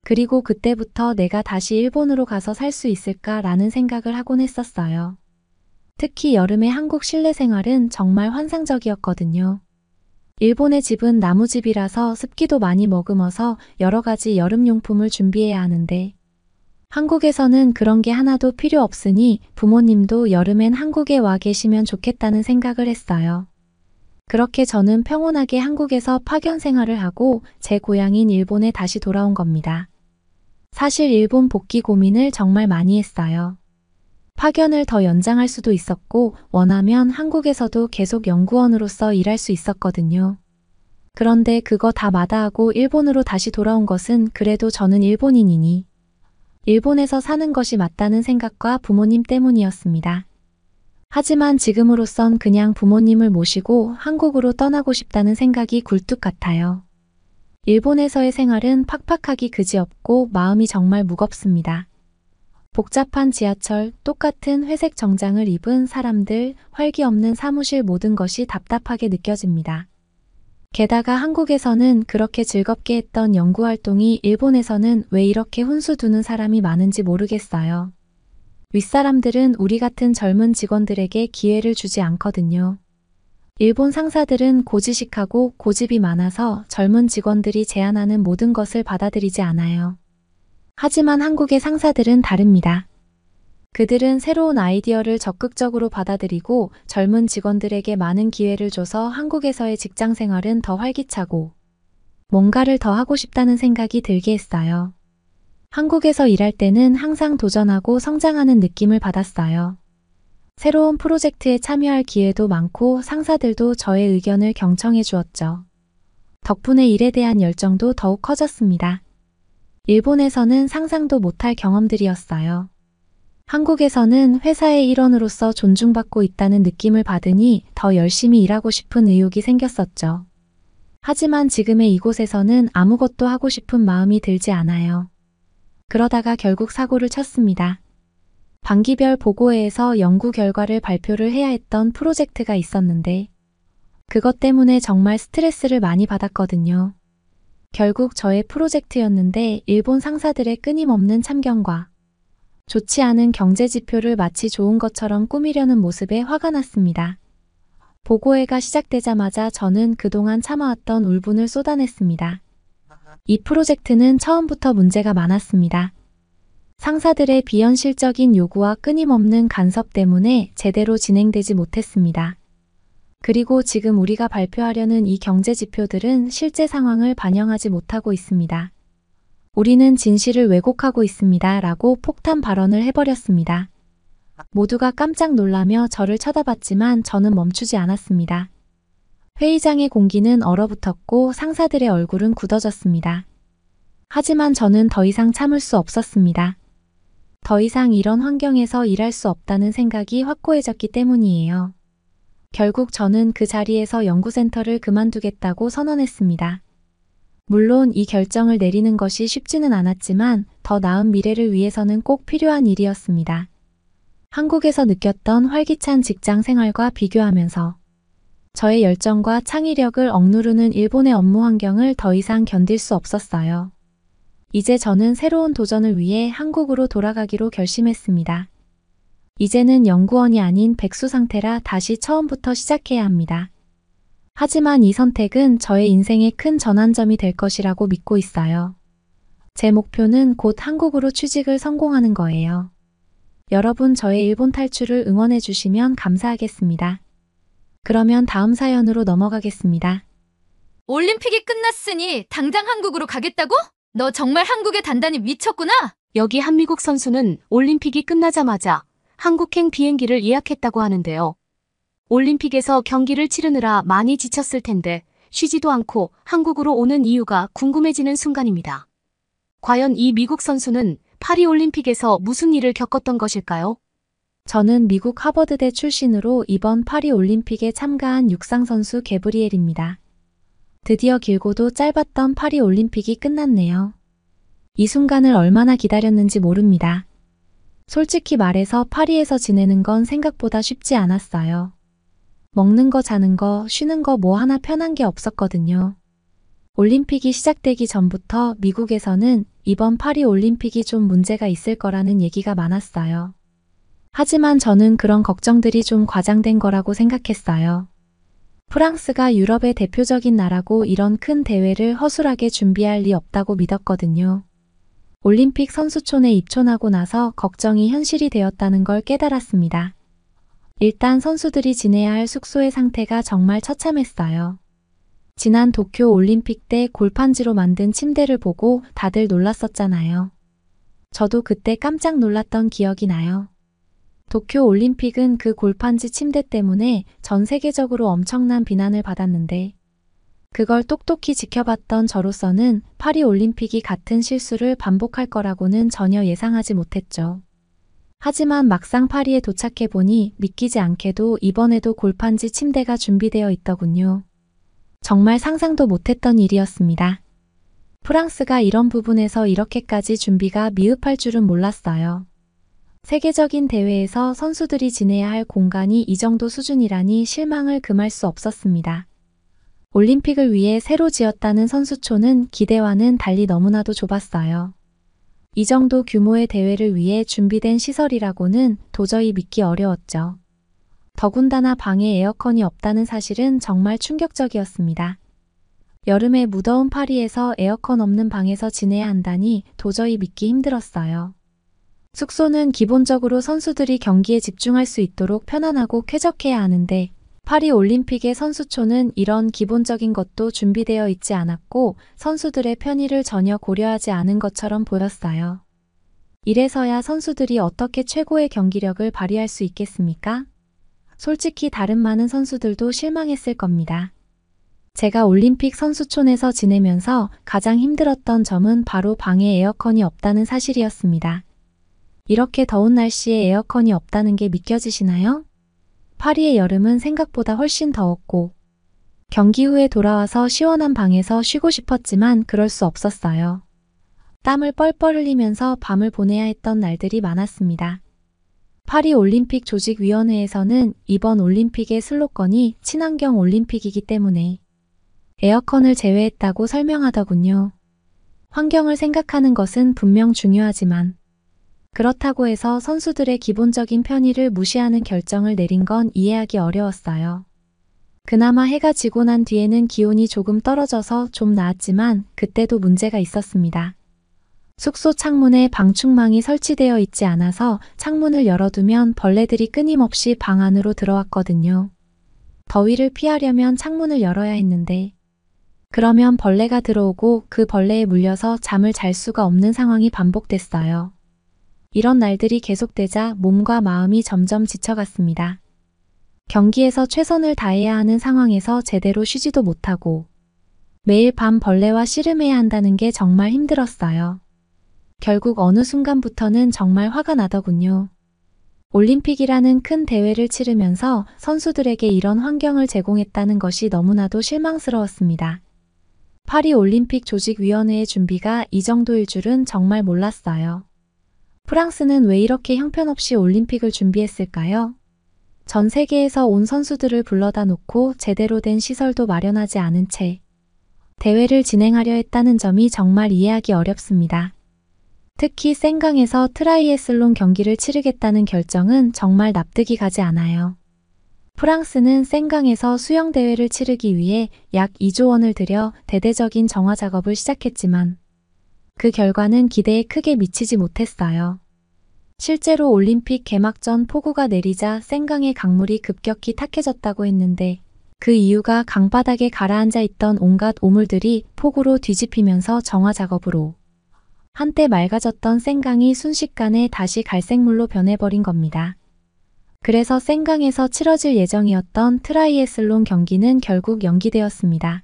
그리고 그때부터 내가 다시 일본으로 가서 살 수 있을까라는 생각을 하곤 했었어요. 특히 여름의 한국 실내 생활은 정말 환상적이었거든요. 일본의 집은 나무집이라서 습기도 많이 머금어서 여러 가지 여름용품을 준비해야 하는데 한국에서는 그런 게 하나도 필요 없으니 부모님도 여름엔 한국에 와 계시면 좋겠다는 생각을 했어요. 그렇게 저는 평온하게 한국에서 파견 생활을 하고 제 고향인 일본에 다시 돌아온 겁니다. 사실 일본 복귀 고민을 정말 많이 했어요. 파견을 더 연장할 수도 있었고 원하면 한국에서도 계속 연구원으로서 일할 수 있었거든요. 그런데 그거 다 마다하고 일본으로 다시 돌아온 것은 그래도 저는 일본인이니 일본에서 사는 것이 맞다는 생각과 부모님 때문이었습니다. 하지만 지금으로선 그냥 부모님을 모시고 한국으로 떠나고 싶다는 생각이 굴뚝 같아요. 일본에서의 생활은 팍팍하기 그지없고 마음이 정말 무겁습니다. 복잡한 지하철, 똑같은 회색 정장을 입은 사람들, 활기 없는 사무실 모든 것이 답답하게 느껴집니다. 게다가 한국에서는 그렇게 즐겁게 했던 연구활동이 일본에서는 왜 이렇게 훈수 두는 사람이 많은지 모르겠어요. 윗사람들은 우리 같은 젊은 직원들에게 기회를 주지 않거든요. 일본 상사들은 고지식하고 고집이 많아서 젊은 직원들이 제안하는 모든 것을 받아들이지 않아요. 하지만 한국의 상사들은 다릅니다. 그들은 새로운 아이디어를 적극적으로 받아들이고 젊은 직원들에게 많은 기회를 줘서 한국에서의 직장 생활은 더 활기차고 뭔가를 더 하고 싶다는 생각이 들게 했어요. 한국에서 일할 때는 항상 도전하고 성장하는 느낌을 받았어요. 새로운 프로젝트에 참여할 기회도 많고 상사들도 저의 의견을 경청해 주었죠. 덕분에 일에 대한 열정도 더욱 커졌습니다. 일본에서는 상상도 못할 경험들이었어요. 한국에서는 회사의 일원으로서 존중받고 있다는 느낌을 받으니 더 열심히 일하고 싶은 의욕이 생겼었죠. 하지만 지금의 이곳에서는 아무것도 하고 싶은 마음이 들지 않아요. 그러다가 결국 사고를 쳤습니다. 반기별 보고회에서 연구 결과를 발표를 해야 했던 프로젝트가 있었는데 그것 때문에 정말 스트레스를 많이 받았거든요. 결국 저의 프로젝트였는데 일본 상사들의 끊임없는 참견과 좋지 않은 경제 지표를 마치 좋은 것처럼 꾸미려는 모습에 화가 났습니다. 보고회가 시작되자마자 저는 그동안 참아왔던 울분을 쏟아냈습니다. 이 프로젝트는 처음부터 문제가 많았습니다. 상사들의 비현실적인 요구와 끊임없는 간섭 때문에 제대로 진행되지 못했습니다. 그리고 지금 우리가 발표하려는 이 경제 지표들은 실제 상황을 반영하지 못하고 있습니다. 우리는 진실을 왜곡하고 있습니다. 라고 폭탄 발언을 해버렸습니다. 모두가 깜짝 놀라며 저를 쳐다봤지만 저는 멈추지 않았습니다. 회의장의 공기는 얼어붙었고 상사들의 얼굴은 굳어졌습니다. 하지만 저는 더 이상 참을 수 없었습니다. 더 이상 이런 환경에서 일할 수 없다는 생각이 확고해졌기 때문이에요. 결국 저는 그 자리에서 연구센터를 그만두겠다고 선언했습니다. 물론 이 결정을 내리는 것이 쉽지는 않았지만 더 나은 미래를 위해서는 꼭 필요한 일이었습니다. 한국에서 느꼈던 활기찬 직장 생활과 비교하면서 저의 열정과 창의력을 억누르는 일본의 업무 환경을 더 이상 견딜 수 없었어요. 이제 저는 새로운 도전을 위해 한국으로 돌아가기로 결심했습니다. 이제는 연구원이 아닌 백수 상태라 다시 처음부터 시작해야 합니다. 하지만 이 선택은 저의 인생의 큰 전환점이 될 것이라고 믿고 있어요. 제 목표는 곧 한국으로 취직을 성공하는 거예요. 여러분 저의 일본 탈출을 응원해 주시면 감사하겠습니다. 그러면 다음 사연으로 넘어가겠습니다. 올림픽이 끝났으니 당장 한국으로 가겠다고? 너 정말 한국에 단단히 미쳤구나? 여기 한미국 선수는 올림픽이 끝나자마자 한국행 비행기를 예약했다고 하는데요. 올림픽에서 경기를 치르느라 많이 지쳤을 텐데 쉬지도 않고 한국으로 오는 이유가 궁금해지는 순간입니다. 과연 이 미국 선수는 파리올림픽에서 무슨 일을 겪었던 것일까요? 저는 미국 하버드대 출신으로 이번 파리올림픽에 참가한 육상선수 게브리엘입니다. 드디어 길고도 짧았던 파리올림픽이 끝났네요. 이 순간을 얼마나 기다렸는지 모릅니다. 솔직히 말해서 파리에서 지내는 건 생각보다 쉽지 않았어요. 먹는 거, 자는 거, 쉬는 거 뭐 하나 편한 게 없었거든요. 올림픽이 시작되기 전부터 미국에서는 이번 파리올림픽이 좀 문제가 있을 거라는 얘기가 많았어요. 하지만 저는 그런 걱정들이 좀 과장된 거라고 생각했어요. 프랑스가 유럽의 대표적인 나라고 이런 큰 대회를 허술하게 준비할 리 없다고 믿었거든요. 올림픽 선수촌에 입촌하고 나서 걱정이 현실이 되었다는 걸 깨달았습니다. 일단 선수들이 지내야 할 숙소의 상태가 정말 처참했어요. 지난 도쿄 올림픽 때 골판지로 만든 침대를 보고 다들 놀랐었잖아요. 저도 그때 깜짝 놀랐던 기억이 나요. 도쿄 올림픽은 그 골판지 침대 때문에 전 세계적으로 엄청난 비난을 받았는데 그걸 똑똑히 지켜봤던 저로서는 파리 올림픽이 같은 실수를 반복할 거라고는 전혀 예상하지 못했죠. 하지만 막상 파리에 도착해보니 믿기지 않게도 이번에도 골판지 침대가 준비되어 있더군요. 정말 상상도 못했던 일이었습니다. 프랑스가 이런 부분에서 이렇게까지 준비가 미흡할 줄은 몰랐어요. 세계적인 대회에서 선수들이 지내야 할 공간이 이 정도 수준이라니 실망을 금할 수 없었습니다. 올림픽을 위해 새로 지었다는 선수촌은 기대와는 달리 너무나도 좁았어요. 이 정도 규모의 대회를 위해 준비된 시설이라고는 도저히 믿기 어려웠죠. 더군다나 방에 에어컨이 없다는 사실은 정말 충격적이었습니다. 여름에 무더운 파리에서 에어컨 없는 방에서 지내야 한다니 도저히 믿기 힘들었어요. 숙소는 기본적으로 선수들이 경기에 집중할 수 있도록 편안하고 쾌적해야 하는데 파리 올림픽의 선수촌은 이런 기본적인 것도 준비되어 있지 않았고 선수들의 편의를 전혀 고려하지 않은 것처럼 보였어요. 이래서야 선수들이 어떻게 최고의 경기력을 발휘할 수 있겠습니까? 솔직히 다른 많은 선수들도 실망했을 겁니다. 제가 올림픽 선수촌에서 지내면서 가장 힘들었던 점은 바로 방에 에어컨이 없다는 사실이었습니다. 이렇게 더운 날씨에 에어컨이 없다는 게 믿겨지시나요? 파리의 여름은 생각보다 훨씬 더웠고 경기 후에 돌아와서 시원한 방에서 쉬고 싶었지만 그럴 수 없었어요. 땀을 뻘뻘 흘리면서 밤을 보내야 했던 날들이 많았습니다. 파리 올림픽 조직위원회에서는 이번 올림픽의 슬로건이 친환경 올림픽이기 때문에 에어컨을 제외했다고 설명하더군요. 환경을 생각하는 것은 분명 중요하지만 그렇다고 해서 선수들의 기본적인 편의를 무시하는 결정을 내린 건 이해하기 어려웠어요. 그나마 해가 지고 난 뒤에는 기온이 조금 떨어져서 좀 나았지만 그때도 문제가 있었습니다. 숙소 창문에 방충망이 설치되어 있지 않아서 창문을 열어두면 벌레들이 끊임없이 방 안으로 들어왔거든요. 더위를 피하려면 창문을 열어야 했는데 그러면 벌레가 들어오고 그 벌레에 물려서 잠을 잘 수가 없는 상황이 반복됐어요. 이런 날들이 계속되자 몸과 마음이 점점 지쳐갔습니다. 경기에서 최선을 다해야 하는 상황에서 제대로 쉬지도 못하고 매일 밤 벌레와 씨름해야 한다는 게 정말 힘들었어요. 결국 어느 순간부터는 정말 화가 나더군요. 올림픽이라는 큰 대회를 치르면서 선수들에게 이런 환경을 제공했다는 것이 너무나도 실망스러웠습니다. 파리 올림픽 조직위원회의 준비가 이 정도일 줄은 정말 몰랐어요. 프랑스는 왜 이렇게 형편없이 올림픽을 준비했을까요? 전 세계에서 온 선수들을 불러다 놓고 제대로 된 시설도 마련하지 않은 채 대회를 진행하려 했다는 점이 정말 이해하기 어렵습니다. 특히 생강에서 트라이애슬론 경기를 치르겠다는 결정은 정말 납득이 가지 않아요. 프랑스는 생강에서 수영대회를 치르기 위해 약 2조 원을 들여 대대적인 정화 작업을 시작했지만 그 결과는 기대에 크게 미치지 못했어요. 실제로 올림픽 개막 전 폭우가 내리자 생강의 강물이 급격히 탁해졌다고 했는데 그 이유가 강바닥에 가라앉아 있던 온갖 오물들이 폭우로 뒤집히면서 정화 작업으로 한때 맑아졌던 생강이 순식간에 다시 갈색물로 변해버린 겁니다. 그래서 생강에서 치러질 예정이었던 트라이애슬론 경기는 결국 연기되었습니다.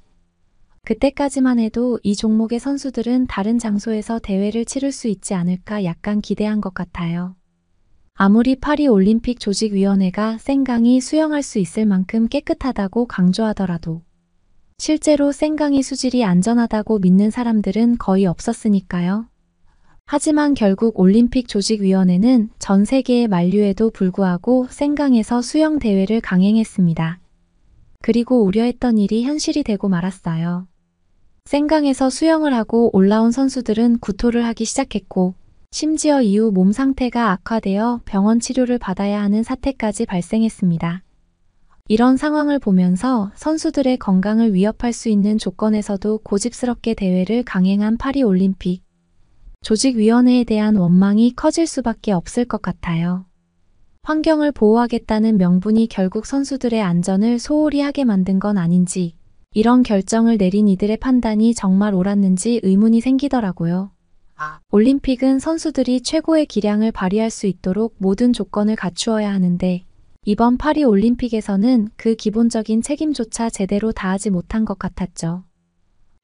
그때까지만 해도 이 종목의 선수들은 다른 장소에서 대회를 치를 수 있지 않을까 약간 기대한 것 같아요. 아무리 파리 올림픽 조직위원회가 생강이 수영할 수 있을 만큼 깨끗하다고 강조하더라도 실제로 생강이 수질이 안전하다고 믿는 사람들은 거의 없었으니까요. 하지만 결국 올림픽 조직위원회는 전 세계의 만류에도 불구하고 생강에서 수영 대회를 강행했습니다. 그리고 우려했던 일이 현실이 되고 말았어요. 생강에서 수영을 하고 올라온 선수들은 구토를 하기 시작했고 심지어 이후 몸 상태가 악화되어 병원 치료를 받아야 하는 사태까지 발생했습니다. 이런 상황을 보면서 선수들의 건강을 위협할 수 있는 조건에서도 고집스럽게 대회를 강행한 파리 올림픽 조직위원회에 대한 원망이 커질 수밖에 없을 것 같아요. 환경을 보호하겠다는 명분이 결국 선수들의 안전을 소홀히 하게 만든 건 아닌지 이런 결정을 내린 이들의 판단이 정말 옳았는지 의문이 생기더라고요. 올림픽은 선수들이 최고의 기량을 발휘할 수 있도록 모든 조건을 갖추어야 하는데 이번 파리 올림픽에서는 그 기본적인 책임조차 제대로 다하지 못한 것 같았죠.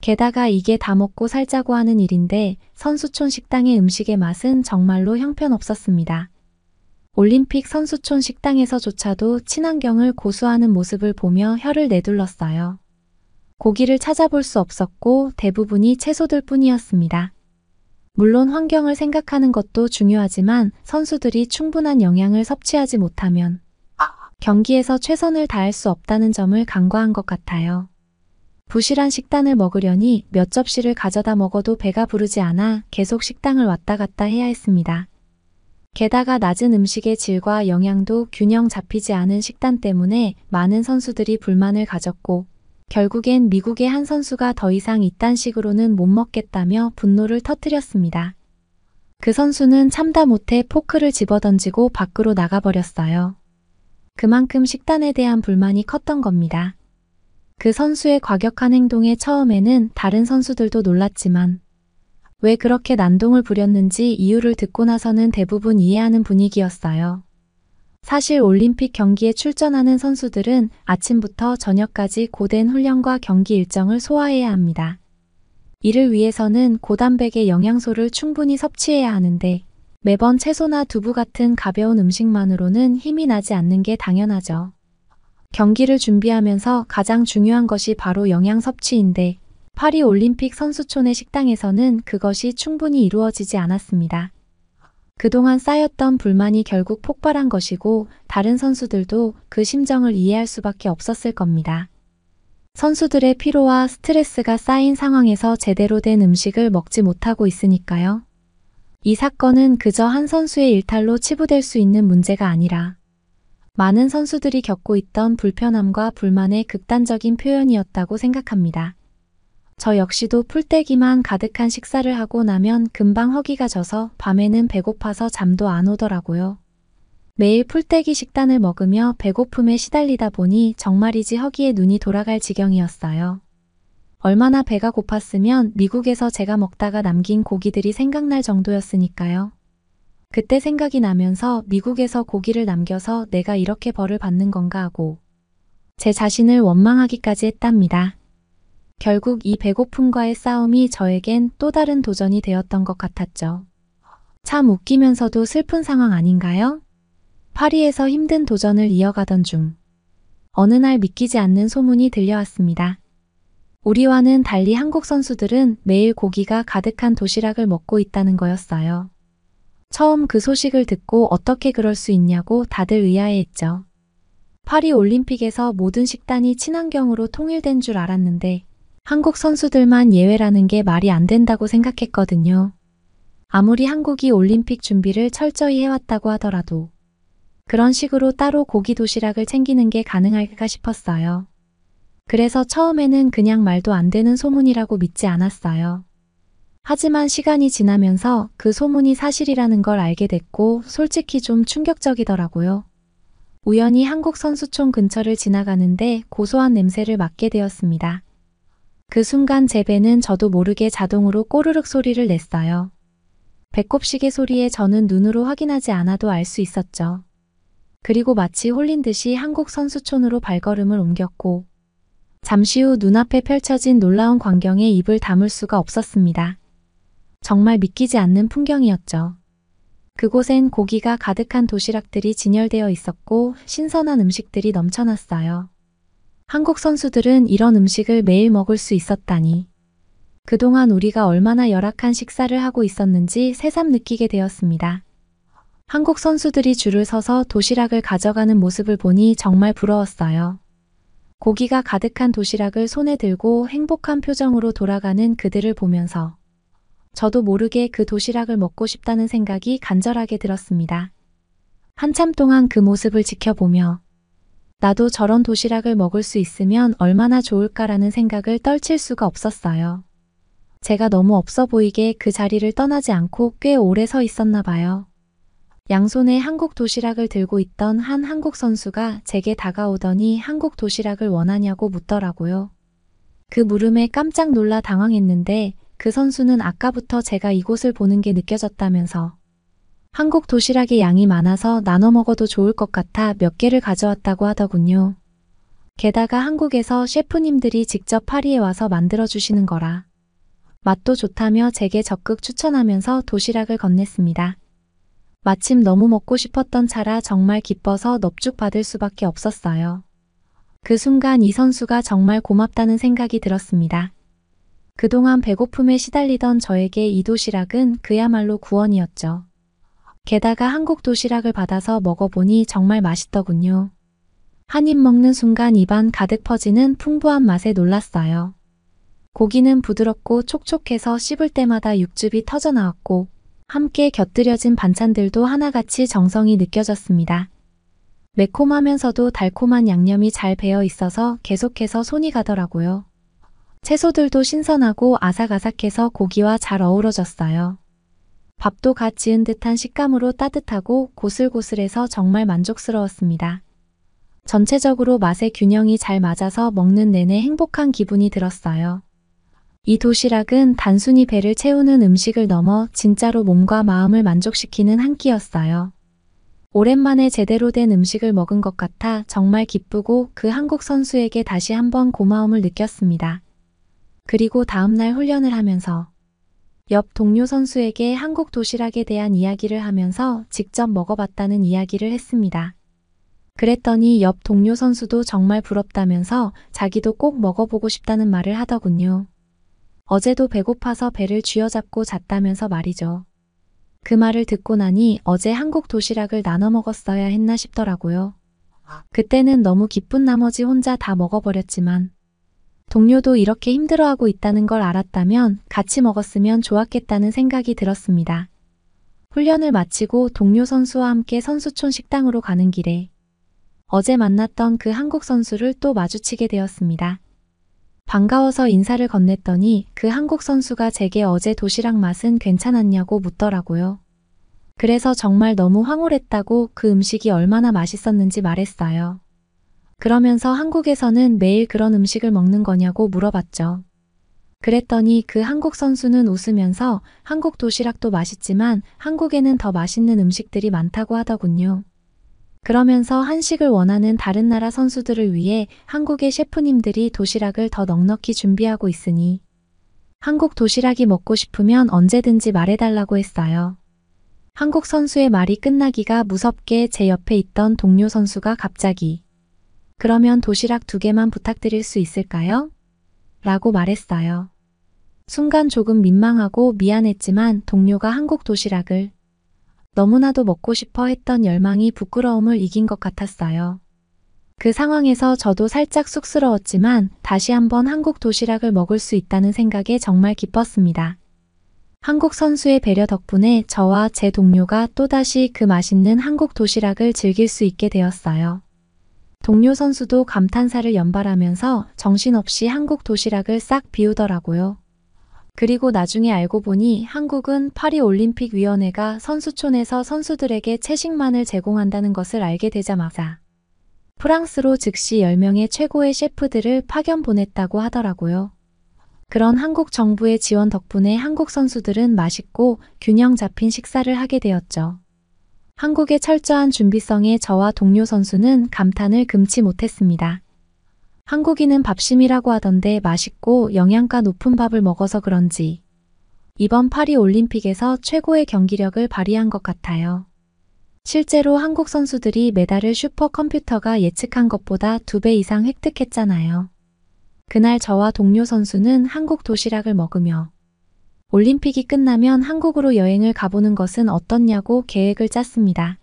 게다가 이게 다 먹고 살자고 하는 일인데 선수촌 식당의 음식의 맛은 정말로 형편없었습니다. 올림픽 선수촌 식당에서조차도 친환경을 고수하는 모습을 보며 혀를 내둘렀어요. 고기를 찾아볼 수 없었고 대부분이 채소들 뿐이었습니다. 물론 환경을 생각하는 것도 중요하지만 선수들이 충분한 영양을 섭취하지 못하면 경기에서 최선을 다할 수 없다는 점을 간과한 것 같아요. 부실한 식단을 먹으려니 몇 접시를 가져다 먹어도 배가 부르지 않아 계속 식당을 왔다 갔다 해야 했습니다. 게다가 낮은 음식의 질과 영양도 균형 잡히지 않은 식단 때문에 많은 선수들이 불만을 가졌고 결국엔 미국의 한 선수가 더 이상 이딴 식으로는 못 먹겠다며 분노를 터뜨렸습니다. 그 선수는 참다 못해 포크를 집어던지고 밖으로 나가버렸어요. 그만큼 식단에 대한 불만이 컸던 겁니다. 그 선수의 과격한 행동에 처음에는 다른 선수들도 놀랐지만 왜 그렇게 난동을 부렸는지 이유를 듣고 나서는 대부분 이해하는 분위기였어요. 사실 올림픽 경기에 출전하는 선수들은 아침부터 저녁까지 고된 훈련과 경기 일정을 소화해야 합니다. 이를 위해서는 고단백의 영양소를 충분히 섭취해야 하는데 매번 채소나 두부 같은 가벼운 음식만으로는 힘이 나지 않는 게 당연하죠. 경기를 준비하면서 가장 중요한 것이 바로 영양 섭취인데 파리 올림픽 선수촌의 식당에서는 그것이 충분히 이루어지지 않았습니다. 그동안 쌓였던 불만이 결국 폭발한 것이고 다른 선수들도 그 심정을 이해할 수밖에 없었을 겁니다. 선수들의 피로와 스트레스가 쌓인 상황에서 제대로 된 음식을 먹지 못하고 있으니까요. 이 사건은 그저 한 선수의 일탈로 치부될 수 있는 문제가 아니라 많은 선수들이 겪고 있던 불편함과 불만의 극단적인 표현이었다고 생각합니다. 저 역시도 풀떼기만 가득한 식사를 하고 나면 금방 허기가 져서 밤에는 배고파서 잠도 안 오더라고요. 매일 풀떼기 식단을 먹으며 배고픔에 시달리다 보니 정말이지 허기에 눈이 돌아갈 지경이었어요. 얼마나 배가 고팠으면 미국에서 제가 먹다가 남긴 고기들이 생각날 정도였으니까요. 그때 생각이 나면서 미국에서 고기를 남겨서 내가 이렇게 벌을 받는 건가 하고 제 자신을 원망하기까지 했답니다. 결국 이 배고픔과의 싸움이 저에겐 또 다른 도전이 되었던 것 같았죠. 참 웃기면서도 슬픈 상황 아닌가요? 파리에서 힘든 도전을 이어가던 중 어느 날 믿기지 않는 소문이 들려왔습니다. 우리와는 달리 한국 선수들은 매일 고기가 가득한 도시락을 먹고 있다는 거였어요. 처음 그 소식을 듣고 어떻게 그럴 수 있냐고 다들 의아해했죠. 파리 올림픽에서 모든 식단이 친환경으로 통일된 줄 알았는데 한국 선수들만 예외라는 게 말이 안 된다고 생각했거든요. 아무리 한국이 올림픽 준비를 철저히 해왔다고 하더라도 그런 식으로 따로 고기 도시락을 챙기는 게 가능할까 싶었어요. 그래서 처음에는 그냥 말도 안 되는 소문이라고 믿지 않았어요. 하지만 시간이 지나면서 그 소문이 사실이라는 걸 알게 됐고 솔직히 좀 충격적이더라고요. 우연히 한국 선수촌 근처를 지나가는데 고소한 냄새를 맡게 되었습니다. 그 순간 제 배는 저도 모르게 자동으로 꼬르륵 소리를 냈어요. 배꼽시계 소리에 저는 눈으로 확인하지 않아도 알 수 있었죠. 그리고 마치 홀린 듯이 한국 선수촌으로 발걸음을 옮겼고 잠시 후 눈앞에 펼쳐진 놀라운 광경에 입을 다물 수가 없었습니다. 정말 믿기지 않는 풍경이었죠. 그곳엔 고기가 가득한 도시락들이 진열되어 있었고 신선한 음식들이 넘쳐났어요. 한국 선수들은 이런 음식을 매일 먹을 수 있었다니. 그동안 우리가 얼마나 열악한 식사를 하고 있었는지 새삼 느끼게 되었습니다. 한국 선수들이 줄을 서서 도시락을 가져가는 모습을 보니 정말 부러웠어요. 고기가 가득한 도시락을 손에 들고 행복한 표정으로 돌아가는 그들을 보면서 저도 모르게 그 도시락을 먹고 싶다는 생각이 간절하게 들었습니다. 한참 동안 그 모습을 지켜보며 나도 저런 도시락을 먹을 수 있으면 얼마나 좋을까라는 생각을 떨칠 수가 없었어요. 제가 너무 없어 보이게 그 자리를 떠나지 않고 꽤 오래 서 있었나 봐요. 양손에 한국 도시락을 들고 있던 한 한국 선수가 제게 다가오더니 한국 도시락을 원하냐고 묻더라고요. 그 물음에 깜짝 놀라 당황했는데 그 선수는 아까부터 제가 이곳을 보는 게 느껴졌다면서 한국 도시락의 양이 많아서 나눠 먹어도 좋을 것 같아 몇 개를 가져왔다고 하더군요. 게다가 한국에서 셰프님들이 직접 파리에 와서 만들어 주시는 거라. 맛도 좋다며 제게 적극 추천하면서 도시락을 건넸습니다. 마침 너무 먹고 싶었던 차라 정말 기뻐서 넙죽 받을 수밖에 없었어요. 그 순간 이 선수가 정말 고맙다는 생각이 들었습니다. 그동안 배고픔에 시달리던 저에게 이 도시락은 그야말로 구원이었죠. 게다가 한국 도시락을 받아서 먹어보니 정말 맛있더군요. 한 입 먹는 순간 입안 가득 퍼지는 풍부한 맛에 놀랐어요. 고기는 부드럽고 촉촉해서 씹을 때마다 육즙이 터져 나왔고 함께 곁들여진 반찬들도 하나같이 정성이 느껴졌습니다. 매콤하면서도 달콤한 양념이 잘 배어 있어서 계속해서 손이 가더라고요. 채소들도 신선하고 아삭아삭해서 고기와 잘 어우러졌어요. 밥도 갓 지은 듯한 식감으로 따뜻하고 고슬고슬해서 정말 만족스러웠습니다. 전체적으로 맛의 균형이 잘 맞아서 먹는 내내 행복한 기분이 들었어요. 이 도시락은 단순히 배를 채우는 음식을 넘어 진짜로 몸과 마음을 만족시키는 한 끼였어요. 오랜만에 제대로 된 음식을 먹은 것 같아 정말 기쁘고 그 한국 선수에게 다시 한번 고마움을 느꼈습니다. 그리고 다음날 훈련을 하면서 옆 동료 선수에게 한국 도시락에 대한 이야기를 하면서 직접 먹어봤다는 이야기를 했습니다. 그랬더니 옆 동료 선수도 정말 부럽다면서 자기도 꼭 먹어보고 싶다는 말을 하더군요. 어제도 배고파서 배를 쥐어잡고 잤다면서 말이죠. 그 말을 듣고 나니 어제 한국 도시락을 나눠 먹었어야 했나 싶더라고요. 그때는 너무 기쁜 나머지 혼자 다 먹어버렸지만 동료도 이렇게 힘들어하고 있다는 걸 알았다면 같이 먹었으면 좋았겠다는 생각이 들었습니다. 훈련을 마치고 동료 선수와 함께 선수촌 식당으로 가는 길에 어제 만났던 그 한국 선수를 또 마주치게 되었습니다. 반가워서 인사를 건넸더니 그 한국 선수가 제게 어제 도시락 맛은 괜찮았냐고 묻더라고요. 그래서 정말 너무 황홀했다고 그 음식이 얼마나 맛있었는지 말했어요. 그러면서 한국에서는 매일 그런 음식을 먹는 거냐고 물어봤죠. 그랬더니 그 한국 선수는 웃으면서 한국 도시락도 맛있지만 한국에는 더 맛있는 음식들이 많다고 하더군요. 그러면서 한식을 원하는 다른 나라 선수들을 위해 한국의 셰프님들이 도시락을 더 넉넉히 준비하고 있으니 한국 도시락이 먹고 싶으면 언제든지 말해달라고 했어요. 한국 선수의 말이 끝나기가 무섭게 제 옆에 있던 동료 선수가 갑자기 그러면 도시락 2개만 부탁드릴 수 있을까요? 라고 말했어요. 순간 조금 민망하고 미안했지만 동료가 한국 도시락을 너무나도 먹고 싶어 했던 열망이 부끄러움을 이긴 것 같았어요. 그 상황에서 저도 살짝 쑥스러웠지만 다시 한번 한국 도시락을 먹을 수 있다는 생각에 정말 기뻤습니다. 한국 선수의 배려 덕분에 저와 제 동료가 또다시 그 맛있는 한국 도시락을 즐길 수 있게 되었어요. 동료 선수도 감탄사를 연발하면서 정신없이 한국 도시락을 싹 비우더라고요. 그리고 나중에 알고 보니 한국은 파리올림픽위원회가 선수촌에서 선수들에게 채식만을 제공한다는 것을 알게 되자마자 프랑스로 즉시 10명의 최고의 셰프들을 파견 보냈다고 하더라고요. 그런 한국 정부의 지원 덕분에 한국 선수들은 맛있고 균형 잡힌 식사를 하게 되었죠. 한국의 철저한 준비성에 저와 동료 선수는 감탄을 금치 못했습니다. 한국인은 밥심이라고 하던데 맛있고 영양가 높은 밥을 먹어서 그런지 이번 파리 올림픽에서 최고의 경기력을 발휘한 것 같아요. 실제로 한국 선수들이 메달을 슈퍼컴퓨터가 예측한 것보다 2배 이상 획득했잖아요. 그날 저와 동료 선수는 한국 도시락을 먹으며 올림픽이 끝나면 한국으로 여행을 가보는 것은 어떻냐고 계획을 짰습니다.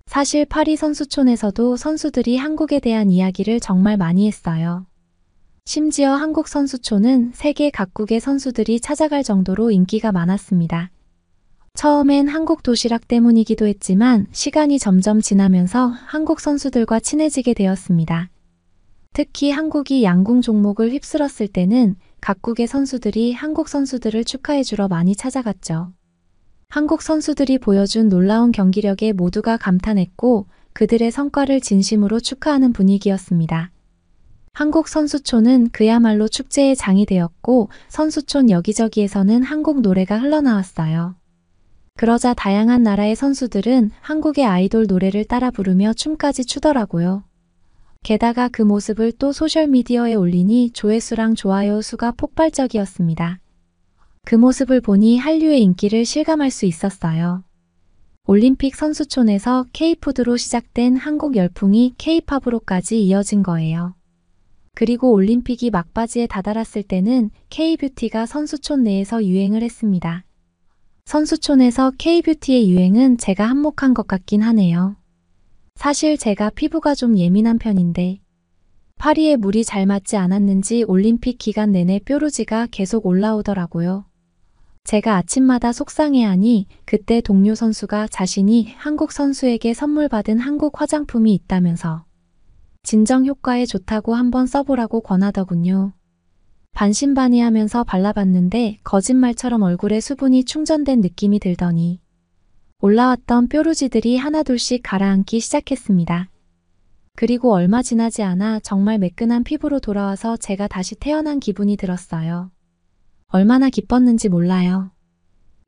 사실 파리 선수촌에서도 선수들이 한국에 대한 이야기를 정말 많이 했어요. 심지어 한국 선수촌은 세계 각국의 선수들이 찾아갈 정도로 인기가 많았습니다. 처음엔 한국 도시락 때문이기도 했지만 시간이 점점 지나면서 한국 선수들과 친해지게 되었습니다. 특히 한국이 양궁 종목을 휩쓸었을 때는 각국의 선수들이 한국 선수들을 축하해주러 많이 찾아갔죠. 한국 선수들이 보여준 놀라운 경기력에 모두가 감탄했고 그들의 성과를 진심으로 축하하는 분위기였습니다. 한국 선수촌은 그야말로 축제의 장이 되었고 선수촌 여기저기에서는 한국 노래가 흘러나왔어요. 그러자 다양한 나라의 선수들은 한국의 아이돌 노래를 따라 부르며 춤까지 추더라고요. 게다가 그 모습을 또 소셜미디어에 올리니 조회수랑 좋아요 수가 폭발적이었습니다. 그 모습을 보니 한류의 인기를 실감할 수 있었어요. 올림픽 선수촌에서 K-푸드로 시작된 한국 열풍이 K-팝으로까지 이어진 거예요. 그리고 올림픽이 막바지에 다다랐을 때는 K-뷰티가 선수촌 내에서 유행을 했습니다. 선수촌에서 K-뷰티의 유행은 제가 한몫한 것 같긴 하네요. 사실 제가 피부가 좀 예민한 편인데 파리에 물이 잘 맞지 않았는지 올림픽 기간 내내 뾰루지가 계속 올라오더라고요. 제가 아침마다 속상해하니 그때 동료 선수가 자신이 한국 선수에게 선물 받은 한국 화장품이 있다면서 진정 효과에 좋다고 한번 써보라고 권하더군요. 반신반의하면서 발라봤는데 거짓말처럼 얼굴에 수분이 충전된 느낌이 들더니 올라왔던 뾰루지들이 하나둘씩 가라앉기 시작했습니다. 그리고 얼마 지나지 않아 정말 매끈한 피부로 돌아와서 제가 다시 태어난 기분이 들었어요. 얼마나 기뻤는지 몰라요.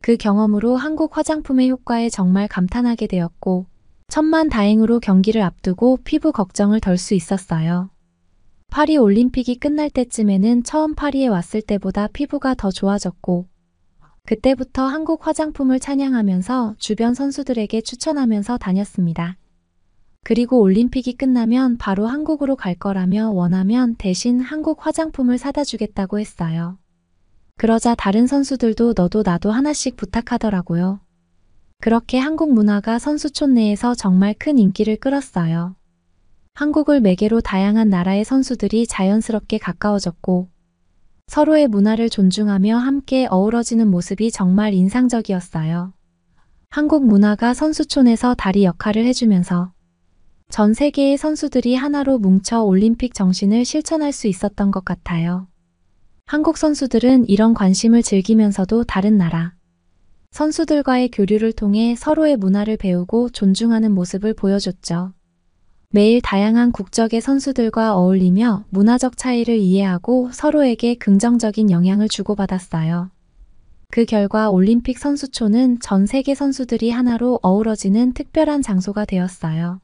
그 경험으로 한국 화장품의 효과에 정말 감탄하게 되었고 천만다행으로 경기를 앞두고 피부 걱정을 덜 수 있었어요. 파리 올림픽이 끝날 때쯤에는 처음 파리에 왔을 때보다 피부가 더 좋아졌고 그때부터 한국 화장품을 찬양하면서 주변 선수들에게 추천하면서 다녔습니다. 그리고 올림픽이 끝나면 바로 한국으로 갈 거라며 원하면 대신 한국 화장품을 사다 주겠다고 했어요. 그러자 다른 선수들도 너도 나도 하나씩 부탁하더라고요. 그렇게 한국 문화가 선수촌 내에서 정말 큰 인기를 끌었어요. 한국을 매개로 다양한 나라의 선수들이 자연스럽게 가까워졌고 서로의 문화를 존중하며 함께 어우러지는 모습이 정말 인상적이었어요. 한국 문화가 선수촌에서 다리 역할을 해주면서 전 세계의 선수들이 하나로 뭉쳐 올림픽 정신을 실천할 수 있었던 것 같아요. 한국 선수들은 이런 관심을 즐기면서도 다른 나라 선수들과의 교류를 통해 서로의 문화를 배우고 존중하는 모습을 보여줬죠. 매일 다양한 국적의 선수들과 어울리며 문화적 차이를 이해하고 서로에게 긍정적인 영향을 주고받았어요. 그 결과 올림픽 선수촌은 전 세계 선수들이 하나로 어우러지는 특별한 장소가 되었어요.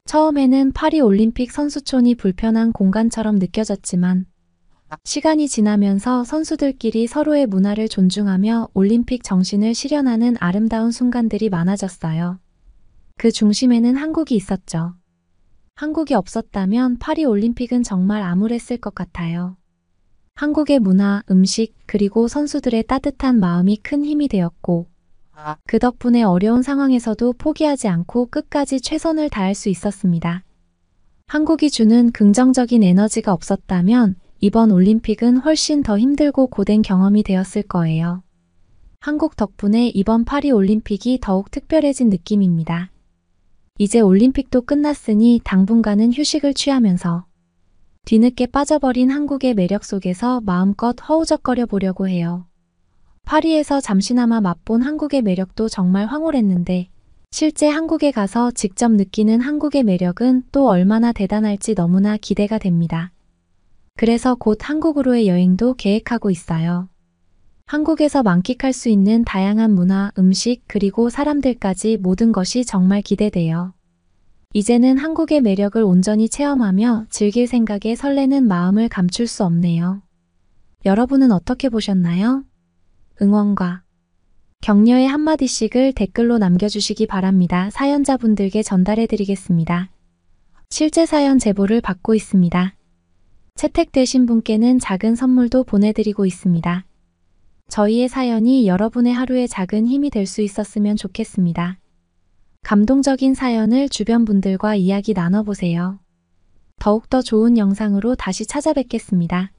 처음에는 파리 올림픽 선수촌이 불편한 공간처럼 느껴졌지만 시간이 지나면서 선수들끼리 서로의 문화를 존중하며 올림픽 정신을 실현하는 아름다운 순간들이 많아졌어요. 그 중심에는 한국이 있었죠. 한국이 없었다면 파리 올림픽은 정말 암울했을 것 같아요. 한국의 문화, 음식, 그리고 선수들의 따뜻한 마음이 큰 힘이 되었고 그 덕분에 어려운 상황에서도 포기하지 않고 끝까지 최선을 다할 수 있었습니다. 한국이 주는 긍정적인 에너지가 없었다면 이번 올림픽은 훨씬 더 힘들고 고된 경험이 되었을 거예요. 한국 덕분에 이번 파리 올림픽이 더욱 특별해진 느낌입니다. 이제 올림픽도 끝났으니 당분간은 휴식을 취하면서 뒤늦게 빠져버린 한국의 매력 속에서 마음껏 허우적거려 보려고 해요. 파리에서 잠시나마 맛본 한국의 매력도 정말 황홀했는데 실제 한국에 가서 직접 느끼는 한국의 매력은 또 얼마나 대단할지 너무나 기대가 됩니다. 그래서 곧 한국으로의 여행도 계획하고 있어요. 한국에서 만끽할 수 있는 다양한 문화, 음식, 그리고 사람들까지 모든 것이 정말 기대돼요. 이제는 한국의 매력을 온전히 체험하며 즐길 생각에 설레는 마음을 감출 수 없네요. 여러분은 어떻게 보셨나요? 응원과 격려의 한마디씩을 댓글로 남겨주시기 바랍니다. 사연자분들께 전달해드리겠습니다. 실제 사연 제보를 받고 있습니다. 채택되신 분께는 작은 선물도 보내드리고 있습니다. 저희의 사연이 여러분의 하루에 작은 힘이 될 수 있었으면 좋겠습니다. 감동적인 사연을 주변 분들과 이야기 나눠보세요. 더욱더 좋은 영상으로 다시 찾아뵙겠습니다.